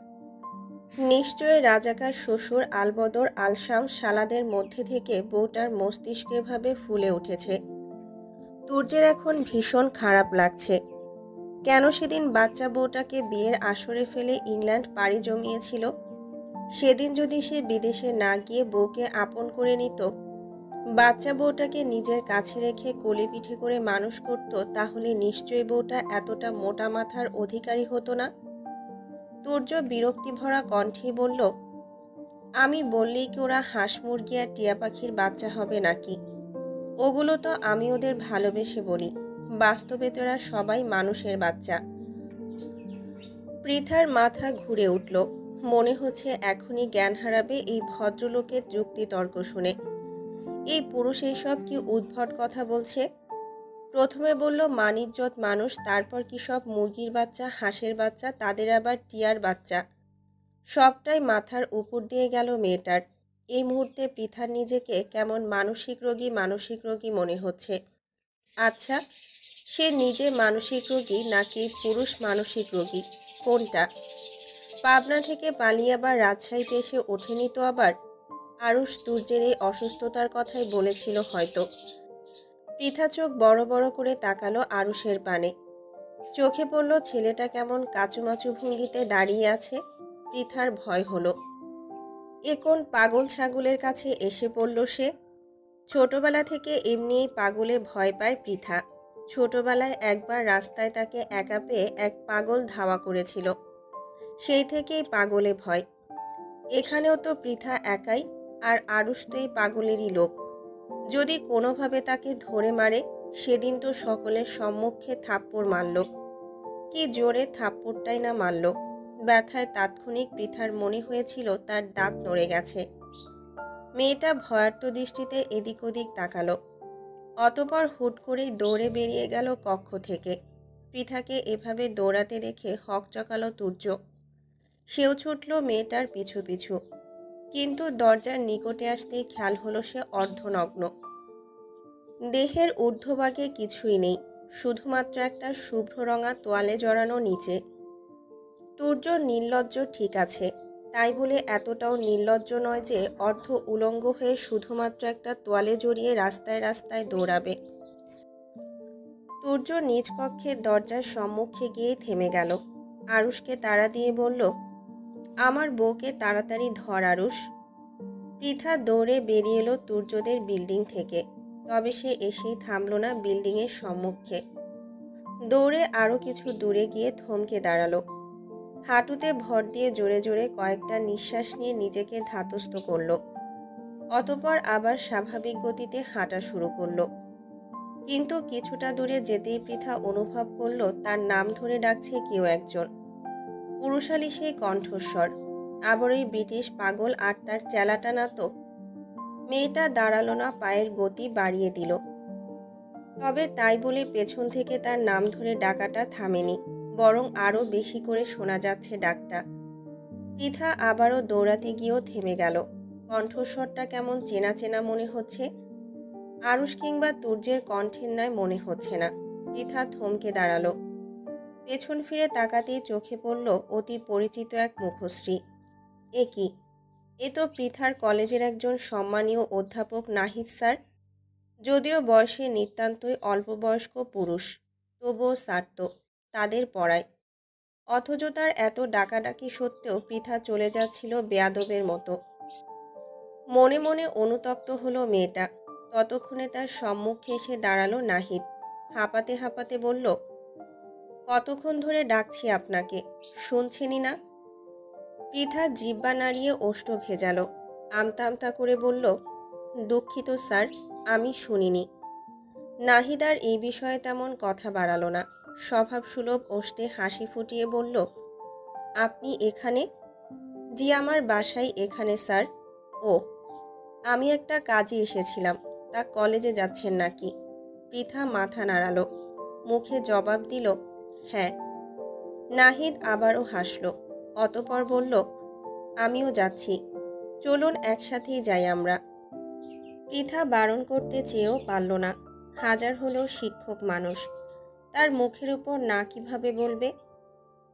নিশ্চয় রাজাকার শ্বশুর আলবদর আলশাম সালাদের মধ্যে থেকে বউটার মস্তিষ্ক এভাবে ফুলে উঠেছে। তুর্যের এখন ভীষণ খারাপ লাগছে। কেন সেদিন বাচ্চা বউটাকে বিয়ের আসরে ফেলে ইংল্যান্ড পাড়ি জমিয়েছিল? সেদিন যদি সে বিদেশে না গিয়ে বউকে আপন করে নিত, বাচ্চা বউটাকে নিজের কাছে রেখে কোলে পিঠে করে মানুষ করত, তাহলে নিশ্চয়ই বউটা এতটা মোটা মাথার অধিকারী হতো না। তুর্য বিরক্তি ভরা কণ্ঠে বলল, আমি বললেই কি ওরা হাঁস মুরগি আর টিয়া পাখির বাচ্চা হবে নাকি? ওগুলো তো আমি ওদের ভালোবেসে বলি, বাস্তবে তোরা সবাই মানুষের বাচ্চা। পৃথার মাথা ঘুরে উঠল। মনে হচ্ছে এখনই জ্ঞান হারাবে এই ভদ্রলোকের যুক্তিতর্ক শুনে। এই পুরুষ এইসব কি উদ্ভট কথা বলছে। প্রথমে বলল মানিজ্জত মানুষ, তারপর কি সব মুরগির বাচ্চা, হাঁসের বাচ্চা, তাদের আবার টিয়ার বাচ্চা। সবটাই মাথার উপর দিয়ে গেল মেয়েটার। এই মুহূর্তে পৃথার নিজেকে কেমন মানসিক রোগী মনে হচ্ছে। আচ্ছা, সে নিজে মানসিক রোগী নাকি পুরুষ মানসিক রোগী, কোনটা? পাবনা থেকে পালিয়ে আবার রাজশাহীতে এসে ওঠেনি তো আবার? আরুষ তুর্যের এই অসুস্থতার কথাই বলেছিল হয়তো। পৃথা চোখ বড় বড় করে তাকালো আরুষের পানে। চোখে পড়ল ছেলেটা কেমন কাচুমাচু ভঙ্গিতে দাঁড়িয়ে আছে। পৃথার ভয় হলো। এ কোন পাগল ছাগলের কাছে এসে পড়ল সে? ছোটবেলা থেকে এমনিই পাগলে ভয় পায় পৃথা। ছোটবেলায় একবার রাস্তায় তাকে একা পেয়ে এক পাগল ধাওয়া করেছিল। সেই থেকেই পাগলে ভয়। এখানেও তো পৃথা একাই, আর আরুষ তো এই পাগলেরই লোক। যদি কোনোভাবে তাকে ধরে মারে, সেদিন তো সকলের সম্মুখে থাপ্পড় মারল। কি জোরে থাপ্পড়টাই না মারল। ব্যথায় তাৎক্ষণিক পৃথার মনে হয়েছিল তার দাঁত নড়ে গেছে। মেয়েটা ভয়ার্ত দৃষ্টিতে এদিক ওদিক তাকালো। অতপর হুট করেই দৌড়ে বেরিয়ে গেল কক্ষ থেকে। পৃথাকে এভাবে দৌড়াতে দেখে হকচকালো তুর্য। সেও ছুটল মেয়েটার পিছু পিছু। কিন্তু দরজার নিকটে আসতেই খেয়াল হলো সে অর্ধনগ্ন। দেহের ঊর্ধ্বভাগে কিছুই নেই, শুধুমাত্র একটা শুভ্র রঙা তোয়ালে জড়ানো নিচে। তুর্য নির্লজ্জ ঠিক আছে, তাই বলে এতটাও নির্লজ্জ নয় যে অর্ধ উলঙ্গ হয়ে শুধুমাত্র একটা তোয়ালে জড়িয়ে রাস্তায় রাস্তায় দৌড়াবে। তুর্য নিজ কক্ষের দরজার সম্মুখে গিয়ে থেমে গেল। আরুষকে তাড়া দিয়ে বলল, আমার বউকে তাড়াতাড়ি ধর আরুষ। পৃথা দৌড়ে বেরিয়ে এলো তুর্যদের বিল্ডিং থেকে। তবে সে এসেই থামল না বিল্ডিংয়ের সম্মুখে। দৌড়ে আরও কিছু দূরে গিয়ে থমকে দাঁড়ালো। হাঁটুতে ভর দিয়ে জোরে জোরে কয়েকটা নিঃশ্বাস নিয়ে নিজেকে ধাতস্থ করল। অতপর আবার স্বাভাবিক গতিতে হাঁটা শুরু করলো। কিন্তু কিছুটা দূরে যেতেই পৃথা অনুভব করল তার নাম ধরে ডাকছে কেউ একজন। পুরুষালী সেই কণ্ঠস্বর। আবার ওই ব্রিটিশ পাগল আর তার চেলাটা না তো? মেয়েটা দাঁড়ালো না, পায়ের গতি বাড়িয়ে দিল। তবে তাই বলে পেছন থেকে তার নাম ধরে ডাকাটা থামেনি, বরং আরও বেশি করে শোনা যাচ্ছে ডাকটা। পৃথা আবারও দৌড়াতে গিয়েও থেমে গেল। কণ্ঠস্বরটা কেমন চেনা চেনা মনে হচ্ছে। আরুষ কিংবা তুর্যের কণ্ঠের ন্যায় মনে হচ্ছে না। পৃথা থমকে দাঁড়ালো। পেছন ফিরে তাকাতেই চোখে পড়ল অতি পরিচিত এক মুখশ্রী। এ কি? এ তো পৃথার কলেজের একজন সম্মানীয় অধ্যাপক নাহিদ স্যার। যদিও বয়সে নিতান্তই অল্পবয়স্ক পুরুষ, তবুও সারত তাদের পড়ায়। অথচ তার এত ডাকাডাকি সত্ত্বেও পৃথা চলে যাচ্ছিল বেয়াদবের মতো। মনে মনে অনুতপ্ত হলো মেয়েটা। ততক্ষণে তার সম্মুখে এসে দাঁড়ালো নাহিদ। হাঁপাতে হাঁপাতে বলল, কতক্ষণ ধরে ডাকছি আপনাকে, শুনছেনই না? পৃথা জিহ্বা নাড়িয়ে ওষ্ঠ ভেজালো। আমতা আমতা করে বলল, দুঃখিত স্যার, আমি শুনিনি। নাহিদ আর এই বিষয়ে তেমন কথা বাড়ালো না। স্বভাবসুলভ ওষ্ঠে হাসি ফুটিয়ে বলল, আপনি এখানে? জি, আমার বাসায় এখানে স্যার। ও, আমি একটা কাজে এসেছিলাম। তা কলেজে যাচ্ছেন নাকি? পৃথা মাথা নাড়ালো। মুখে জবাব দিল, হ্যাঁ। নাহিদ আবারও হাসল। অতপর বলল, আমিও যাচ্ছি, চলুন একসাথেই যাই আমরা। পৃথা বারণ করতে চেয়েও পারল না। হাজার হলেও শিক্ষক মানুষ, তার মুখের উপর না কিভাবে বলবে।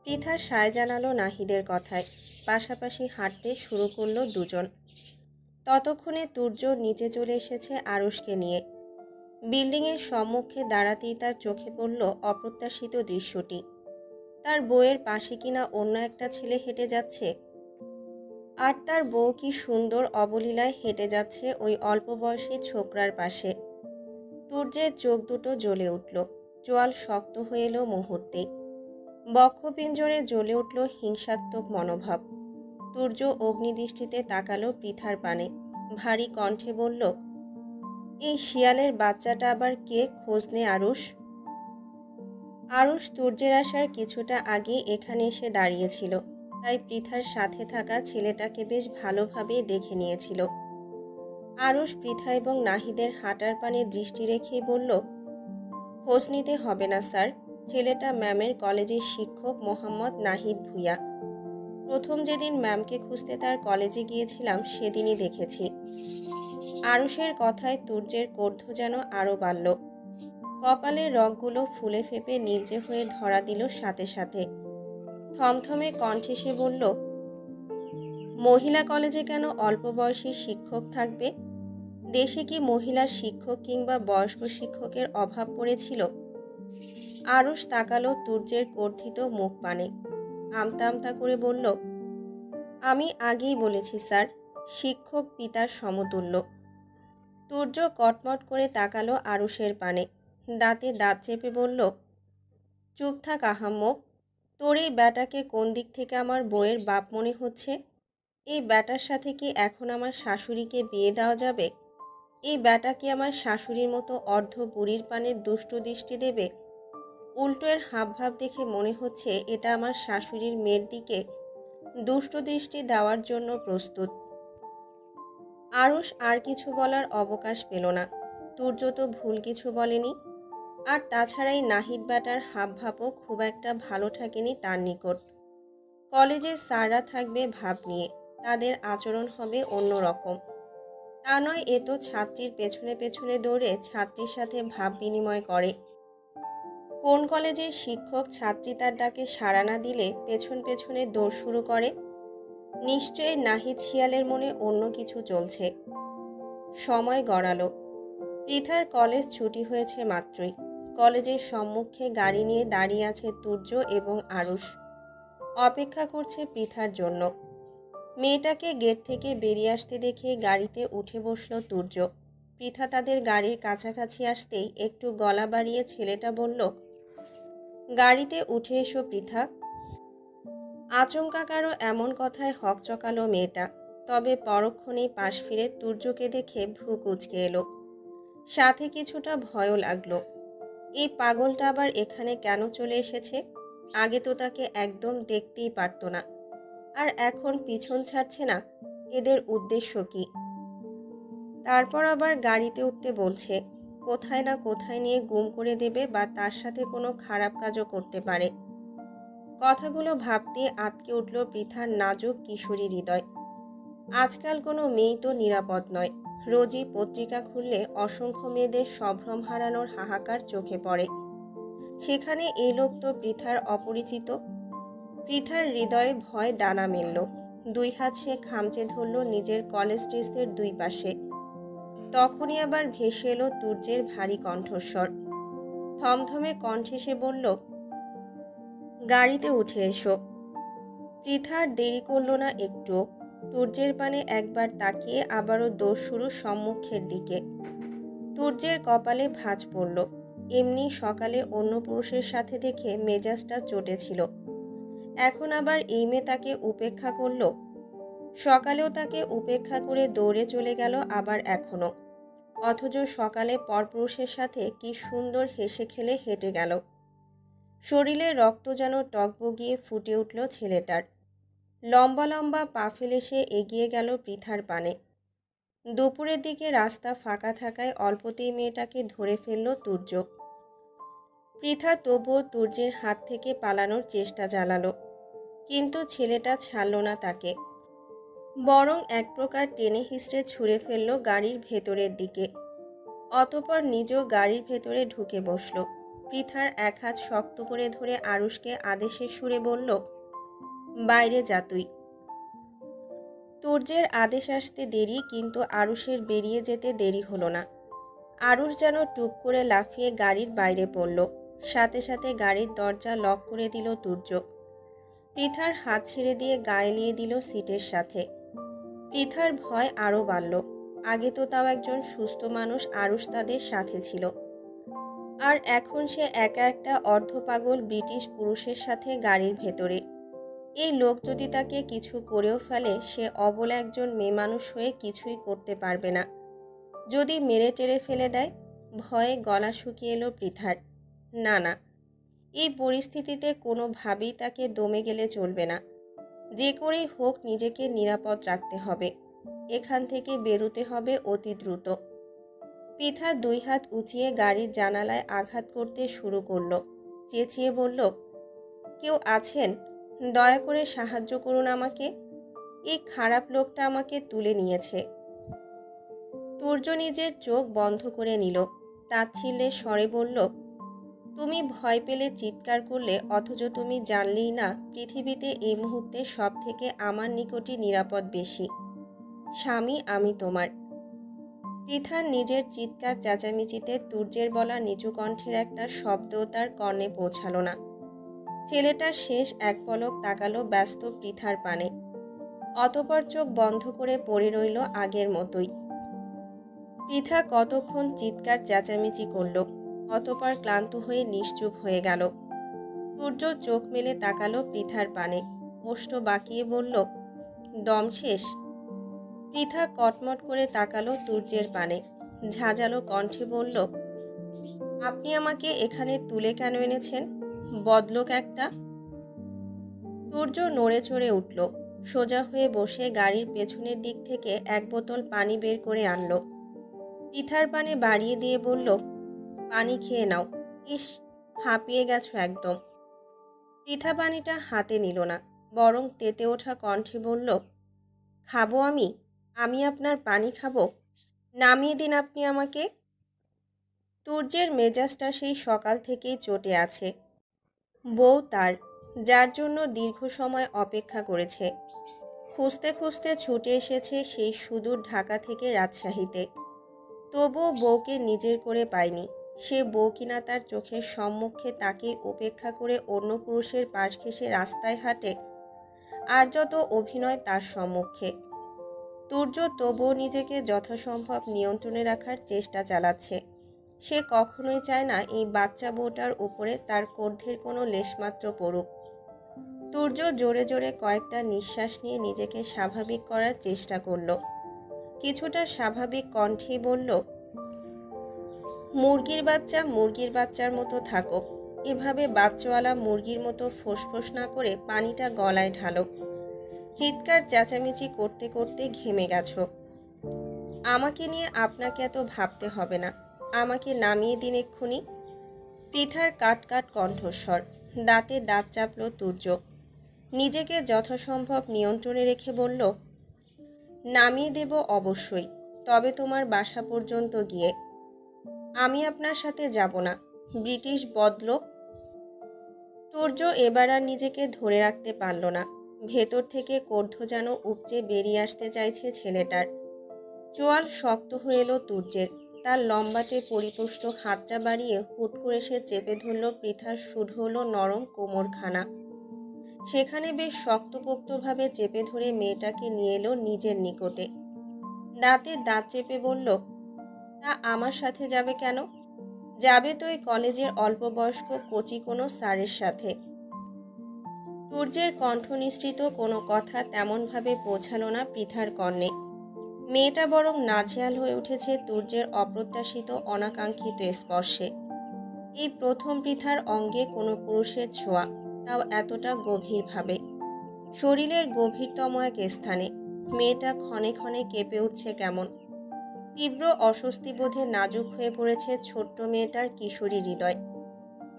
পৃথা সায় জানালো নাহিদের কথায়। পাশাপাশি হাঁটতে শুরু করলো দুজন। ততক্ষণে তুর্য নিচে চলে এসেছে আরুষকে নিয়ে। বিল্ডিংয়ের সম্মুখে দাঁড়াতেই তার চোখে পড়ল অপ্রত্যাশিত দৃশ্যটি। তার বউয়ের পাশে কিনা অন্য একটা ছেলে হেঁটে যাচ্ছে। আর তার বউ কি সুন্দর অবলীলায় হেঁটে যাচ্ছে ওই অল্প বয়সী ছোকরার পাশে। তুর্যের চোখ দুটো জ্বলে উঠল। চোয়াল শক্ত হয়ে এলো মুহূর্তেই। বক্ষপিঞ্জরে জ্বলে উঠল হিংসাত্মক মনোভাব। তুর্য অগ্নিদৃষ্টিতে তাকালো পৃথার পানে। ভারী কণ্ঠে বলল, এই শিয়ালের বাচ্চাটা আবার কে, খোঁজ নে আরুষ। আরুষ সূর্যের আসার কিছুটা আগে এখানে এসে দাঁড়িয়েছিল, তাই পৃথার সাথে থাকা ছেলেটাকে বেশ ভালোভাবেই দেখে নিয়েছিল। আরুষ পৃথা এবং নাহিদের হাঁটার পানে দৃষ্টি রেখেই বলল, খোঁজ নিতে হবে না স্যার, ছেলেটা ম্যামের কলেজের শিক্ষক মোহাম্মদ নাহিদ ভূঁইয়া। প্রথম যেদিন ম্যামকে খুঁজতে তার কলেজে গিয়েছিলাম সেদিনই দেখেছি। আরুষের কথায় তুর্যের কর্ধ যেন আরও বাড়ল। কপালের রগগুলো ফুলে ফেপে নীলচে হয়ে ধরা দিল সাথে সাথে। থমথমে কণ্ঠে সে বলল, মহিলা কলেজে কেন অল্প বয়সী শিক্ষক থাকবে? দেশে কি মহিলার শিক্ষক কিংবা বয়স্ক শিক্ষকের অভাব পড়েছিল? আরুষ তাকালো তুর্যের কর্ধিত মুখ পানে, আমতা আমতা করে বলল, আমি আগেই বলেছি স্যার, শিক্ষক পিতার সমতুল্য। তুর্য কটমট করে তাকালো আরুষের পানে, দাঁতে দাঁত চেপে বলল, চুপ থাক আহাম্মক, তোর এই ব্যাটাকে কোন দিক থেকে আমার বউয়ের বাপ মনে হচ্ছে? এই ব্যাটার সাথে কি এখন আমার শাশুড়িকে বিয়ে দেওয়া যাবে? এই ব্যাটা কি আমার শাশুড়ির মতো অর্ধ বুড়ির পানে দুষ্ট দৃষ্টি দেবে? উল্টো এর হাবভাব দেখে মনে হচ্ছে এটা আমার শাশুড়ির মেয়ের দিকে দুষ্ট দৃষ্টি দেওয়ার জন্য প্রস্তুত। আরুষ আর কিছু বলার অবকাশ পেল না। তুর্য তো ভুল কিছু বলেনি। আর তাছাড়াই নাহিদ ব্যাটার হাবভাবও খুব একটা ভালো থাকেনি তার নিকট। কলেজে স্যাররা থাকবে ভাব নিয়ে, তাদের আচরণ হবে অন্যরকম। তা নয়, এ তো ছাত্রীর পেছনে পেছনে দৌড়ে ছাত্রীর সাথে ভাব বিনিময় করে। কোন কলেজের শিক্ষক ছাত্রী তার ডাকে সাড়া না দিলে পেছন পেছনে দৌড় শুরু করে? নিশ্চয়ই নাহিদ শিয়ালের মনে অন্য কিছু চলছে। সময় গড়ালো। পৃথার কলেজ ছুটি হয়েছে মাত্রই। কলেজের সম্মুখে গাড়ি নিয়ে দাঁড়িয়ে আছে তুর্য এবং আরুষ। অপেক্ষা করছে পৃথার জন্য। মেয়েটাকে গেট থেকে বেরিয়ে আসতে দেখে গাড়িতে উঠে বসল তুর্য। পৃথা তাদের গাড়ির কাছাকাছি আসতেই একটু গলা বাড়িয়ে ছেলেটা বলল, গাড়িতে উঠে এসো পৃথা। আচমকা কারো এমন কথায় হকচকালো মেয়েটা, তবে পরক্ষণেই পাশ ফিরে তুর্যকে দেখে ভ্রু কুঁচকে এলো। সাথে কিছুটা ভয়ও লাগলো। এই পাগলটা আবার এখানে কেন চলে এসেছে? আগে তো তাকে একদম দেখতেই পারতো না, আর এখন পিছন ছাড়ছে না। এদের উদ্দেশ্য কি? তারপর আবার গাড়িতে উঠতে বলছে, কোথায় না কোথায় নিয়ে গুম করে দেবে বা তার সাথে কোনো খারাপ কাজও করতে পারে। কথাগুলো ভাবতে আঁতকে উঠল পৃথার নাজুক কিশোরী হৃদয়। আজকাল কোনো মেয়েই তো নিরাপদ নয়। রোজই পত্রিকা খুললে অসংখ্য মেয়েদের সম্ভ্রম হারানোর হাহাকার চোখে পড়ে। সেখানে এই লোক তো পৃথার অপরিচিত। পৃথার হৃদয়ে ভয় ডানা মেলল। দুই হাত সে খামচে ধরল নিজের কলেজ ড্রেসের দুই পাশে। তখনই আবার ভেসে এলো তুর্যের ভারী কণ্ঠস্বর। থমথমে কণ্ঠে সে বলল, গাড়িতে উঠে এসো। পৃথার দেরি করল না একটু। তুর্যের পানে একবার তাকিয়ে আবারও দৌড় শুরু সম্মুখের দিকে। তুর্যের কপালে ভাঁজ পড়ল। এমনি সকালে অন্য পুরুষের সাথে দেখে মেজাজটা চটেছিল। এখন আবার এই মেয়ে তাকে উপেক্ষা করল। সকালেও তাকে উপেক্ষা করে দৌড়ে চলে গেল আবার এখনও। অথচ সকালে পরপুরুষের সাথে কি সুন্দর হেসে খেলে হেঁটে গেল। শরীরে রক্ত যেন টগবগিয়ে ফুটে উঠল ছেলেটার। লম্বা লম্বা পা ফেলে সে এগিয়ে গেল পৃথার পানে। দুপুরের দিকে রাস্তা ফাঁকা থাকায় অল্পতেই মেয়েটাকে ধরে ফেলল তুর্য। পৃথা তবুও তুর্যের হাত থেকে পালানোর চেষ্টা চালালো, কিন্তু ছেলেটা ছাড়ল না তাকে। বরং এক প্রকার টেনে হিঁচড়ে ছুঁড়ে ফেলল গাড়ির ভেতরের দিকে। অতঃপর নিজেও গাড়ির ভেতরে ঢুকে বসল। পৃথার এক হাত শক্ত করে ধরে আরুষকে আদেশের সুরে বলল, বাইরে যা তুই। তুর্যের আদেশ আসতে দেরি, কিন্তু আরুষের বেরিয়ে যেতে দেরি হলো না। আরুষ যেন টুপ করে লাফিয়ে গাড়ির বাইরে পড়ল। সাথে সাথে গাড়ির দরজা লক করে দিল তুর্য। পৃথার হাত ছেড়ে দিয়ে গায়ে লিয়ে দিল সিটের সাথে। পৃথার ভয় আরও বাড়ল। আগে তো তাও একজন সুস্থ মানুষ আরুষ তাদের সাথে ছিল, আর এখন সে একা একটা অর্ধপাগল ব্রিটিশ পুরুষের সাথে গাড়ির ভেতরে। এই লোক যদি তাকে কিছু করেও ফেলে, সে অবলা একজন মেয়ে মানুষ হয়ে কিছুই করতে পারবে না। যদি মেরে টেরে ফেলে দেয়? ভয়ে গলা শুকিয়ে এলো পৃথার। না না, এই পরিস্থিতিতে কোনোভাবেই তাকে দমে গেলে চলবে না। যে করেই হোক নিজেকে নিরাপদ রাখতে হবে। এখান থেকে বেরোতে হবে অতি দ্রুত। পৃথা 2 হাত উঁচিয়ে গাড়ির জানালায় আঘাত করতে শুরু করলো। চেঁচিয়ে বলল, কেউ আছেন? দয়া করে সাহায্য করুন আমাকে। এই খারাপ লোকটা আমাকে তুলে নিয়েছে। তুর্য নিজের চোখ বন্ধ করে নিল। তাচ্ছিল্যের স্বরে বলল, তুমি ভয় পেলে চিৎকার করলে, অথচ তুমি জানলেই না পৃথিবীতে এই মুহূর্তে সব থেকে আমার নিকটই নিরাপদ বেশি। স্বামী আমি তোমার। পৃথার নিজের চিৎকার চেঁচামেচিতে তুর্যের বলা নিচু কণ্ঠের একটা শব্দও তার কর্ণে পৌঁছালো না। ছেলেটা শেষ এক পলক তাকালো ব্যস্ত পৃথার পানে। অতঃপর চোখ বন্ধ করে পড়ে রইল আগের মতোই। পৃথা কতক্ষণ চিৎকার চেঁচামেচি করল, অতঃপর ক্লান্ত হয়ে নিশ্চুপ হয়ে গেল। তুর্য চোখ মেলে তাকালো পৃথার পানে, ওষ্ঠ বাঁকিয়ে বলল, দম শেষ? পৃথা কটমট করে তাকালো তুর্যের পানে, ঝাঁঝালো কণ্ঠে বলল, আপনি আমাকে এখানে তুলে কেন এনেছেন? বদলোক একটা। তুর্য নড়ে চড়ে উঠল। সোজা হয়ে বসে গাড়ির পেছনের দিক থেকে এক বোতল পানি বের করে আনলো। পৃথার পানে বাড়িয়ে দিয়ে বলল, পানি খেয়ে নাও। ইস, হাঁপিয়ে গেছো একদম। পৃথা পানিটা হাতে নিল না, বরং তেতে ওঠা কণ্ঠে বলল, খাবো আমি? আমি আপনার পানি খাবো? নামিয়ে দিন আপনি আমাকে। তুর্যের মেজাজটা সেই সকাল থেকেই চটে আছে। বউ তার, যার জন্য দীর্ঘ সময় অপেক্ষা করেছে, খুঁজতে খুঁজতে ছুটে এসেছে সেই সুদূর ঢাকা থেকে রাজশাহীতে। তবুও বউকে নিজের করে পায়নি। সে বউ কিনা তার চোখের সম্মুখে তাকে উপেক্ষা করে অন্য পুরুষের পাশ ঘেঁষে রাস্তায় হাঁটে, আর যত অভিনয় তার সম্মুখে। তুর্য তবুও নিজেকে যথাসম্ভব নিয়ন্ত্রণে রাখার চেষ্টা চালাচ্ছে। সে কখনোই চায় না এই বাচ্চা বউটার উপরে তার ক্রোধের কোনো লেশমাত্র পড়ুক। তুর্য জোরে জোরে কয়েকটা নিঃশ্বাস নিয়ে নিজেকে স্বাভাবিক করার চেষ্টা করল। কিছুটা স্বাভাবিক কণ্ঠেই বলল, মুরগির বাচ্চা মুরগির বাচ্চার মতো থাকো। এভাবে বাচ্চাওয়ালা মুরগির মতো ফোঁসফোঁস না করে পানিটা গলায় ঢালো। চিৎকার চেঁচামেচি করতে করতে ঘেমে গেছো। আমাকে নিয়ে আপনাকে এত ভাবতে হবে না। আমাকে নামিয়ে দিন এক্ষুনি। পৃথার কাট কাট কণ্ঠস্বর। দাঁতে দাঁত চাপল তুর্য। নিজেকে যথাসম্ভব নিয়ন্ত্রণে রেখে বলল, নামিয়ে দেব অবশ্যই, তবে তোমার বাসা পর্যন্ত গিয়ে। আমি আপনার সাথে যাব না, ব্রিটিশ বদলোক। তুর্য এবার আর নিজেকে ধরে রাখতে পারল না। ভেতর থেকে ক্রোধ যেন উপচে বেরিয়ে আসতে চাইছে ছেলেটার। চোয়াল শক্ত হয়ে এলো তুর্যের। তার লম্বাটে পরিপুষ্ট হাতটা বাড়িয়ে হুট করে সে চেপে ধরল পৃথার সুঢলো নরম কোমরখানা। সেখানে বেশ শক্তপোক্তভাবে চেপে ধরে মেয়েটাকে নিয়ে এলো নিজের নিকটে। দাঁতে দাঁত চেপে বলল, তা আমার সাথে যাবে কেন? যাবে তো এই কলেজের অল্পবয়স্ক কচি কোনো স্যারের সাথে। তুর্যের কণ্ঠ নিঃসৃত কোনো কথা তেমনভাবে পৌঁছালো না পৃথার কর্ণে। মেয়েটা বরং নাজেহাল হয়ে উঠেছে তুর্যের অপ্রত্যাশিত অনাকাঙ্ক্ষিত স্পর্শে। এই প্রথম পৃথার অঙ্গে কোনো পুরুষের ছোঁয়া, তাও এতটা গভীরভাবে, শরীরের গভীরতম এক স্থানে। মেয়েটা ক্ষণে ক্ষণে কেঁপে উঠছে কেমন। তীব্র অস্বস্তি বোধে নাজুক হয়ে পড়েছে ছোট্ট মেয়েটার কিশোরী হৃদয়।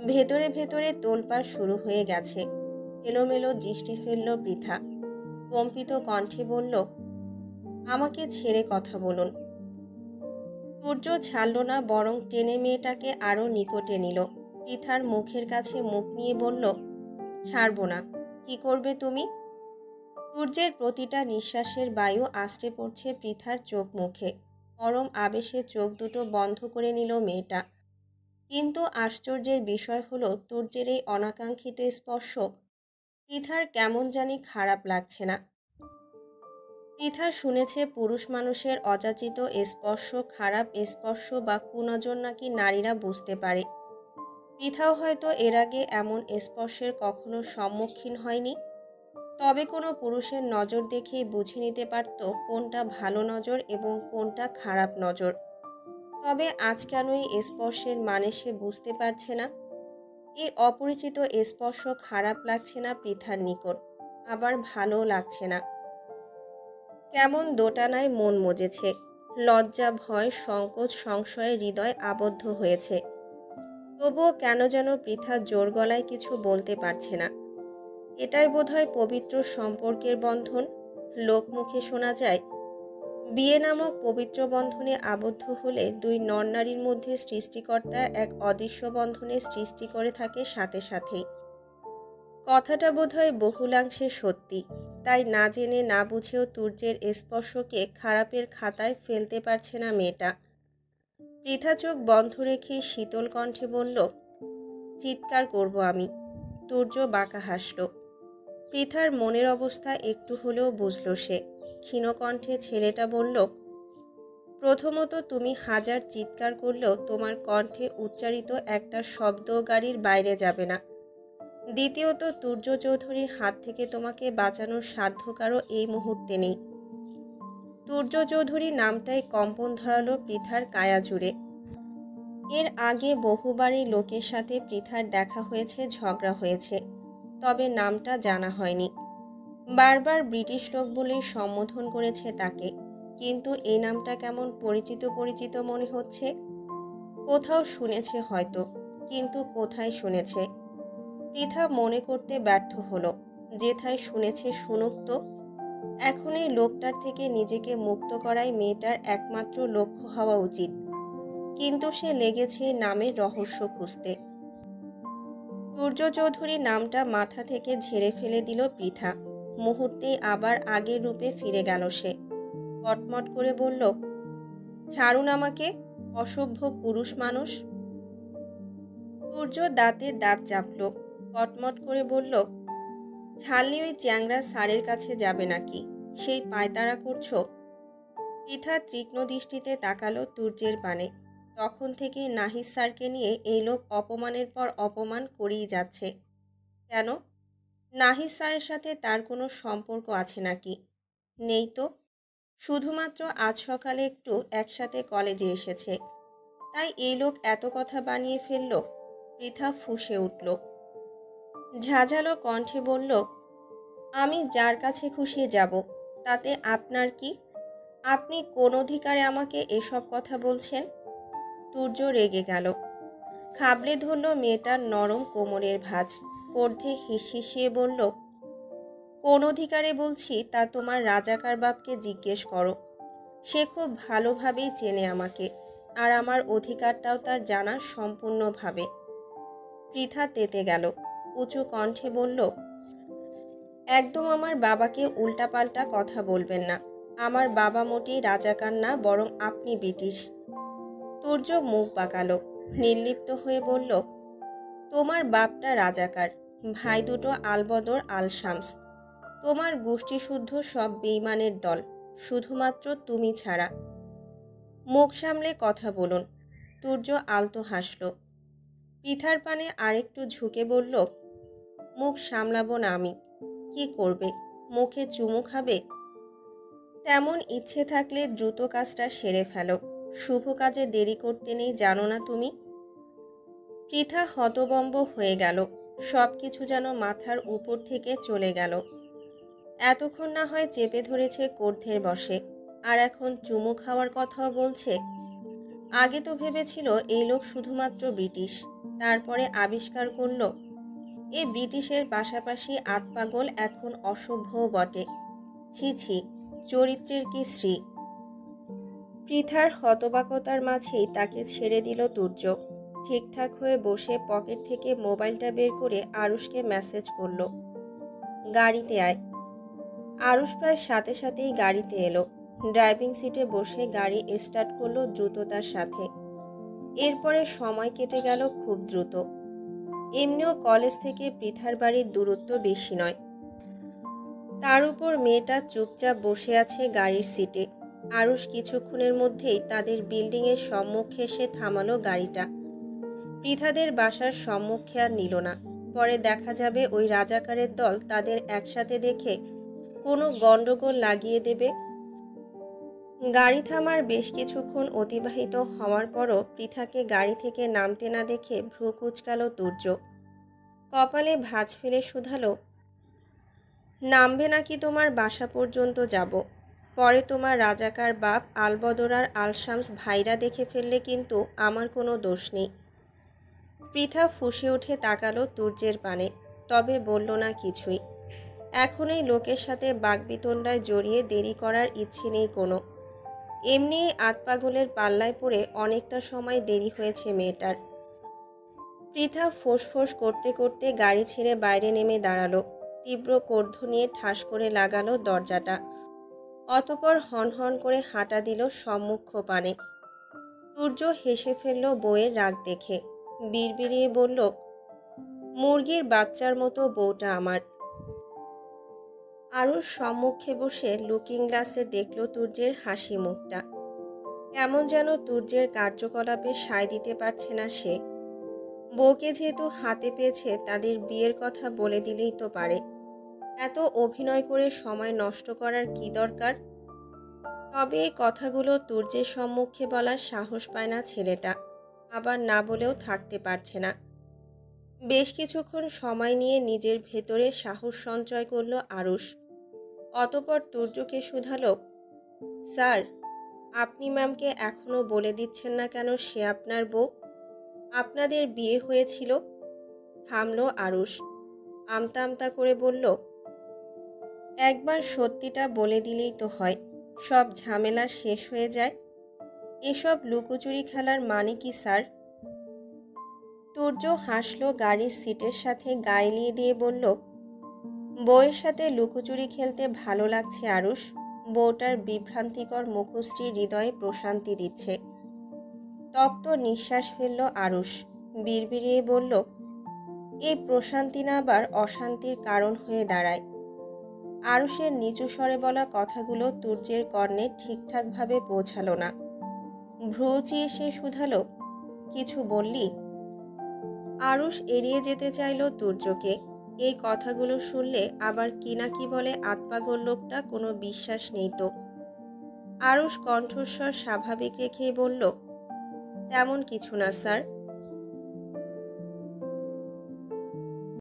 ভেতরে ভেতরে তোলপাড় শুরু হয়ে গেছে। এলোমেলো দৃষ্টি ফেলল পৃথা। কম্পিত কণ্ঠে বলল, আমাকে ছেড়ে কথা বলুন। তুর্য ছাড়ল না, বরং টেনে মেয়েটাকে আরও নিকটে নিল। পৃথার মুখের কাছে মুখ নিয়ে বলল, ছাড়ব না। কি করবে তুমি? তুর্যের প্রতিটা নিঃশ্বাসের বায়ু আশ্রে পড়ছে পৃথার চোখ মুখে। পরম আবেশে চোখ দুটো বন্ধ করে নিল মেয়েটা। কিন্তু আশ্চর্যের বিষয় হলো, তুর্যের এই অনাকাঙ্ক্ষিত স্পর্শ পৃথার কেমন জানি খারাপ লাগছে না। পৃথা শুনেছে পুরুষ মানুষের অযাচিত স্পর্শ খারাপ স্পর্শ বা কুনজর নাকি নারীরা বুঝতে পারে। পৃথাও হয়তো এর আগে এমন স্পর্শের কখনো সম্মুখীন হয়নি। তবে কোনো পুরুষের নজর দেখেই বুঝে নিতে পারত কোনটা ভালো নজর এবং কোনটা খারাপ নজর। তবে আজ কেন এই স্পর্শের মানে সে বুঝতে পারছে না। এই অপরিচিত স্পর্শ খারাপ লাগছে না পৃথার নিকট, আবার ভালোও লাগছে না। কেমন দোটানায় মন মজেছে। লজ্জা, ভয়, সংকোচ, সংশয়ে হৃদয় আবদ্ধ হয়েছে। তবুও কেন যেন পৃথা জোর গলায় কিছু বলতে পারছে না। এটাই বোধহয় পবিত্র সম্পর্কের বন্ধন। লোকমুখে শোনা যায়, বিয়ে নামক পবিত্র বন্ধনে আবদ্ধ হলে দুই নরনারীর মধ্যে সৃষ্টিকর্তা এক অদৃশ্য বন্ধনের সৃষ্টি করে থাকে সাথে সাথেই। কথাটা বোধহয় বহুলাংশে সত্যি। তাই না জেনে না বুঝেও তুর্যের স্পর্শকে খারাপের খাতায় ফেলতে পারছে না মেয়েটা। পৃথা চোখ বন্ধ রেখে শীতল কণ্ঠে বলল, চিৎকার করব আমি। তুর্য বাঁকা হাসল। পৃথার মনের অবস্থা একটু হলেও বুঝল সে। ক্ষীণকণ্ঠে ছেলেটা বলল, প্রথমত তুমি হাজার চিৎকার করলেও তোমার কণ্ঠে উচ্চারিত একটা শব্দ গাড়ির বাইরে যাবে না। দ্বিতীয়ত তুর্য চৌধুরীর হাত থেকে তোমাকে বাঁচানোর সাধ্য কারো এই মুহূর্তে নেই। তুর্য চৌধুরী নামটাই কম্পন ধরালো পৃথার কায়া জুড়ে। এর আগে বহুবারই লোকের সাথে পৃথার দেখা হয়েছে, ঝগড়া হয়েছে, তবে নামটা জানা হয়নি। বারবার ব্রিটিশ লোক বলেই সম্বোধন করেছে তাকে, কিন্তু এই নামটা কেমন পরিচিত পরিচিত মনে হচ্ছে। কোথাও শুনেছে হয়তো, কিন্তু কোথায় শুনেছে পৃথা মনে করতে ব্যর্থ হলো। যেথায় শুনেছে শুনুক তো। এখন এই লোকটার থেকে নিজেকে মুক্ত করাই মেয়েটার একমাত্র লক্ষ্য হওয়া উচিত। কিন্তু সে লেগেছে নামের রহস্য খুঁজতে। তুর্য চৌধুরী নামটা মাথা থেকে ঝেড়ে ফেলে দিল পৃথা। মুহূর্তেই আবার আগের রূপে ফিরে গেল সে। কটমট করে বলল, ছাড়ুন আমাকে, অসভ্য পুরুষ মানুষ। তুর্য দাঁতে দাঁত চাপল। কটমট করে বলল, ছাড়লে ওই চ্যাংড়া স্যারের কাছে যাবে নাকি? সেই পায়তারা করছো? পৃথা তীক্ষ্ণ দৃষ্টিতে তাকালো তুর্যের পানে। তখন থেকে নাহিদ স্যারকে নিয়ে এই লোক অপমানের পর অপমান করেই যাচ্ছে। কেন? নাহিদ স্যারের সাথে তার কোনো সম্পর্ক আছে নাকি? নেই তো। শুধুমাত্র আজ সকালে একটু একসাথে কলেজে এসেছে, তাই এই লোক এত কথা বানিয়ে ফেলল। পৃথা ফুঁসে উঠল। ঝাঁঝালো কণ্ঠে বলল, আমি যার কাছে খুশি যাব, তাতে আপনার কি? আপনি কোন অধিকারে আমাকে এসব কথা বলছেন? তুর্য রেগে গেল। খাবলে ধরল মেয়েটার নরম কোমরের ভাঁজ। কর্ধে হিসিয়ে বলল, কোন অধিকারে বলছি তা তোমার রাজাকার বাপকে জিজ্ঞেস করো। সে খুব ভালোভাবেই চেনে আমাকে, আর আমার অধিকারটাও তার জানা সম্পূর্ণভাবে। পৃথা তেতে গেল। উঁচু কণ্ঠে বলল, একদম আমার বাবাকে উল্টাপাল্টা কথা বলবেন না। আমার বাবা মোটেই রাজাকার না, বরং আপনি ব্রিটিশ। তুর্য মুখ বাঁকালো। নির্লিপ্ত হয়ে বলল, তোমার বাপটা রাজাকার, ভাই দুটো আলবদর আল শামস। তোমার গোষ্ঠীশুদ্ধ সব বেঈমানের দল, শুধুমাত্র তুমি ছাড়া। মুখ সামলে কথা বলুন। তুর্য আলতো হাসল। পৃথার পানে আরেকটু ঝুঁকে বলল, মুখ সামলাবো না আমি। কি করবে? মুখে চুমু খাবে? তেমন ইচ্ছে থাকলে দ্রুত কাজটা সেরে ফেলো। শুভ কাজে দেরি করতে নেই, জানো না তুমি? পৃথা হতবম্ব হয়ে গেল। সব কিছু যেন মাথার উপর থেকে চলে গেল। এতক্ষণ না হয় চেপে ধরেছে কর্ধের বসে, আর এখন চুমু খাওয়ার কথাও বলছে। আগে তো ভেবেছিল এই লোক শুধুমাত্র ব্রিটিশ, তারপরে আবিষ্কার করল এই ব্রিটিশের পাশাপাশি আতপাগল, এখন অসভ্যও বটে। ছি ছি, চরিত্রের কি শ্রী। পৃথার হতবাকতার মাঝেই তাকে ছেড়ে দিল তুর্য। ঠিকঠাক হয়ে বসে পকেট থেকে মোবাইলটা বের করে আরুষকে মেসেজ করলো, গাড়িতে আয়। আরুষ প্রায় সাথে সাথেই গাড়িতে এলো। ড্রাইভিং সিটে বসে গাড়ি স্টার্ট করলো দ্রুততার সাথে। এরপরে সময় কেটে গেল খুব দ্রুত। এমনিও কলেজ থেকে পৃথার বাড়ির দূরত্ব বেশি নয়। তার উপর মেয়েটা চুপচাপ বসে আছে গাড়ির সিটে। আরুষ কিছুক্ষণের মধ্যেই তাদের বিল্ডিংয়ের সম্মুখে এসে থামালো গাড়িটা। পৃথাদের বাসার সম্মুখে আর নিল না। পরে দেখা যাবে ওই রাজাকারের দল তাদের একসাথে দেখে কোনো গন্ডগোল লাগিয়ে দেবে। গাড়ি থামার বেশ কিছুক্ষণ অতিবাহিত হওয়ার পরও পৃথাকে গাড়ি থেকে নামতে না দেখে ভ্রু কুঁচকাল তুর্য। কপালে ভাঁজ ফেলে শুধালো, নামবে নাকি তোমার বাসা পর্যন্ত যাব। পরে তোমার রাজাকার বাপ আলবদর আর আলশামস ভাইরা দেখে ফেললে কিন্তু আমার কোনো দোষ নেই। পৃথা ফুঁসে উঠে তাকালো তুর্যের পানে, তবে বলল না কিছুই। এখন এই লোকের সাথে বাকবিতণ্ডায় জড়িয়ে দেরি করার ইচ্ছে নেই কোনো। এমনি আতপাগলের পাল্লায় পড়ে অনেকটা সময় দেরি হয়েছে মেয়েটার। পৃথা ফোঁস করতে করতে গাড়ি ছেড়ে বাইরে নেমে দাঁড়ালো। তীব্র কর্ধ্য নিয়ে ঠাস করে লাগালো দরজাটা। অতপর হনহন করে হাঁটা দিল সম্মুখ পানে। সূর্য হেসে ফেলল বউয়ের রাগ দেখে, বিড়বিড়িয়ে বলল, মুরগির বাচ্চার মতো বউটা আমার। আরুর সম্মুখে বসে লুকিং গ্লাসে দেখল তুর্যের হাসি মুখটা। কেমন যেন তুর্যের কার্যকলাপে সায় দিতে পারছে না সে। বউকে যেহেতু হাতে পেয়েছে, তাদের বিয়ের কথা বলে দিলেই তো পারে। এত অভিনয় করে সময় নষ্ট করার কি দরকার? তবে এই কথাগুলো তুর্যের সম্মুখে বলার সাহস পায় না ছেলেটা, আবার না বলেও থাকতে পারছে না। বেশ কিছুক্ষণ সময় নিয়ে নিজের ভেতরে সাহস সঞ্চয় করল আরুষ। অতপর তুর্যকে শুধালো, স্যার, আপনি ম্যামকে এখনো বলে দিচ্ছেন না কেন সে আপনার বউ? আপনাদের বিয়ে হয়েছিল? থামল আরুষ, আমতা আমতা করে বলল, একবার সত্যিটা বলে দিলেই তো হয়, সব ঝামেলা শেষ হয়ে যায়। এসব লুকোচুরি খেলার মানে কি স্যার? তুর্য হাসল গাড়ির সিটের সাথে গায়ে এলিয়ে দিয়ে বলল, বউয়ের সাথে লুকোচুরি খেলতে ভালো লাগছে আরুষ। বউটার বিভ্রান্তিকর মুখশ্রী হৃদয়ে প্রশান্তি দিচ্ছে। তপ্ত নিঃশ্বাস ফেলল আরুষ, বিড়বিড়িয়ে বলল, এই প্রশান্তি না আবার অশান্তির কারণ হয়ে দাঁড়ায়। আরুষের নিচু স্বরে বলা কথাগুলো তুর্যের কর্ণে ঠিকঠাকভাবে পৌঁছালো না। ভ্রু চিয়ে সে শুধালো, কিছু বললি? আরুষ এড়িয়ে যেতে চাইল তুর্যকে। এই কথাগুলো শুনলে আবার কি না কি বলে আতপাগল লোকটা, কোনো বিশ্বাস নেই তো। আরুষ কণ্ঠস্বর স্বাভাবিক রেখেই বলল, তেমন কিছু না স্যার।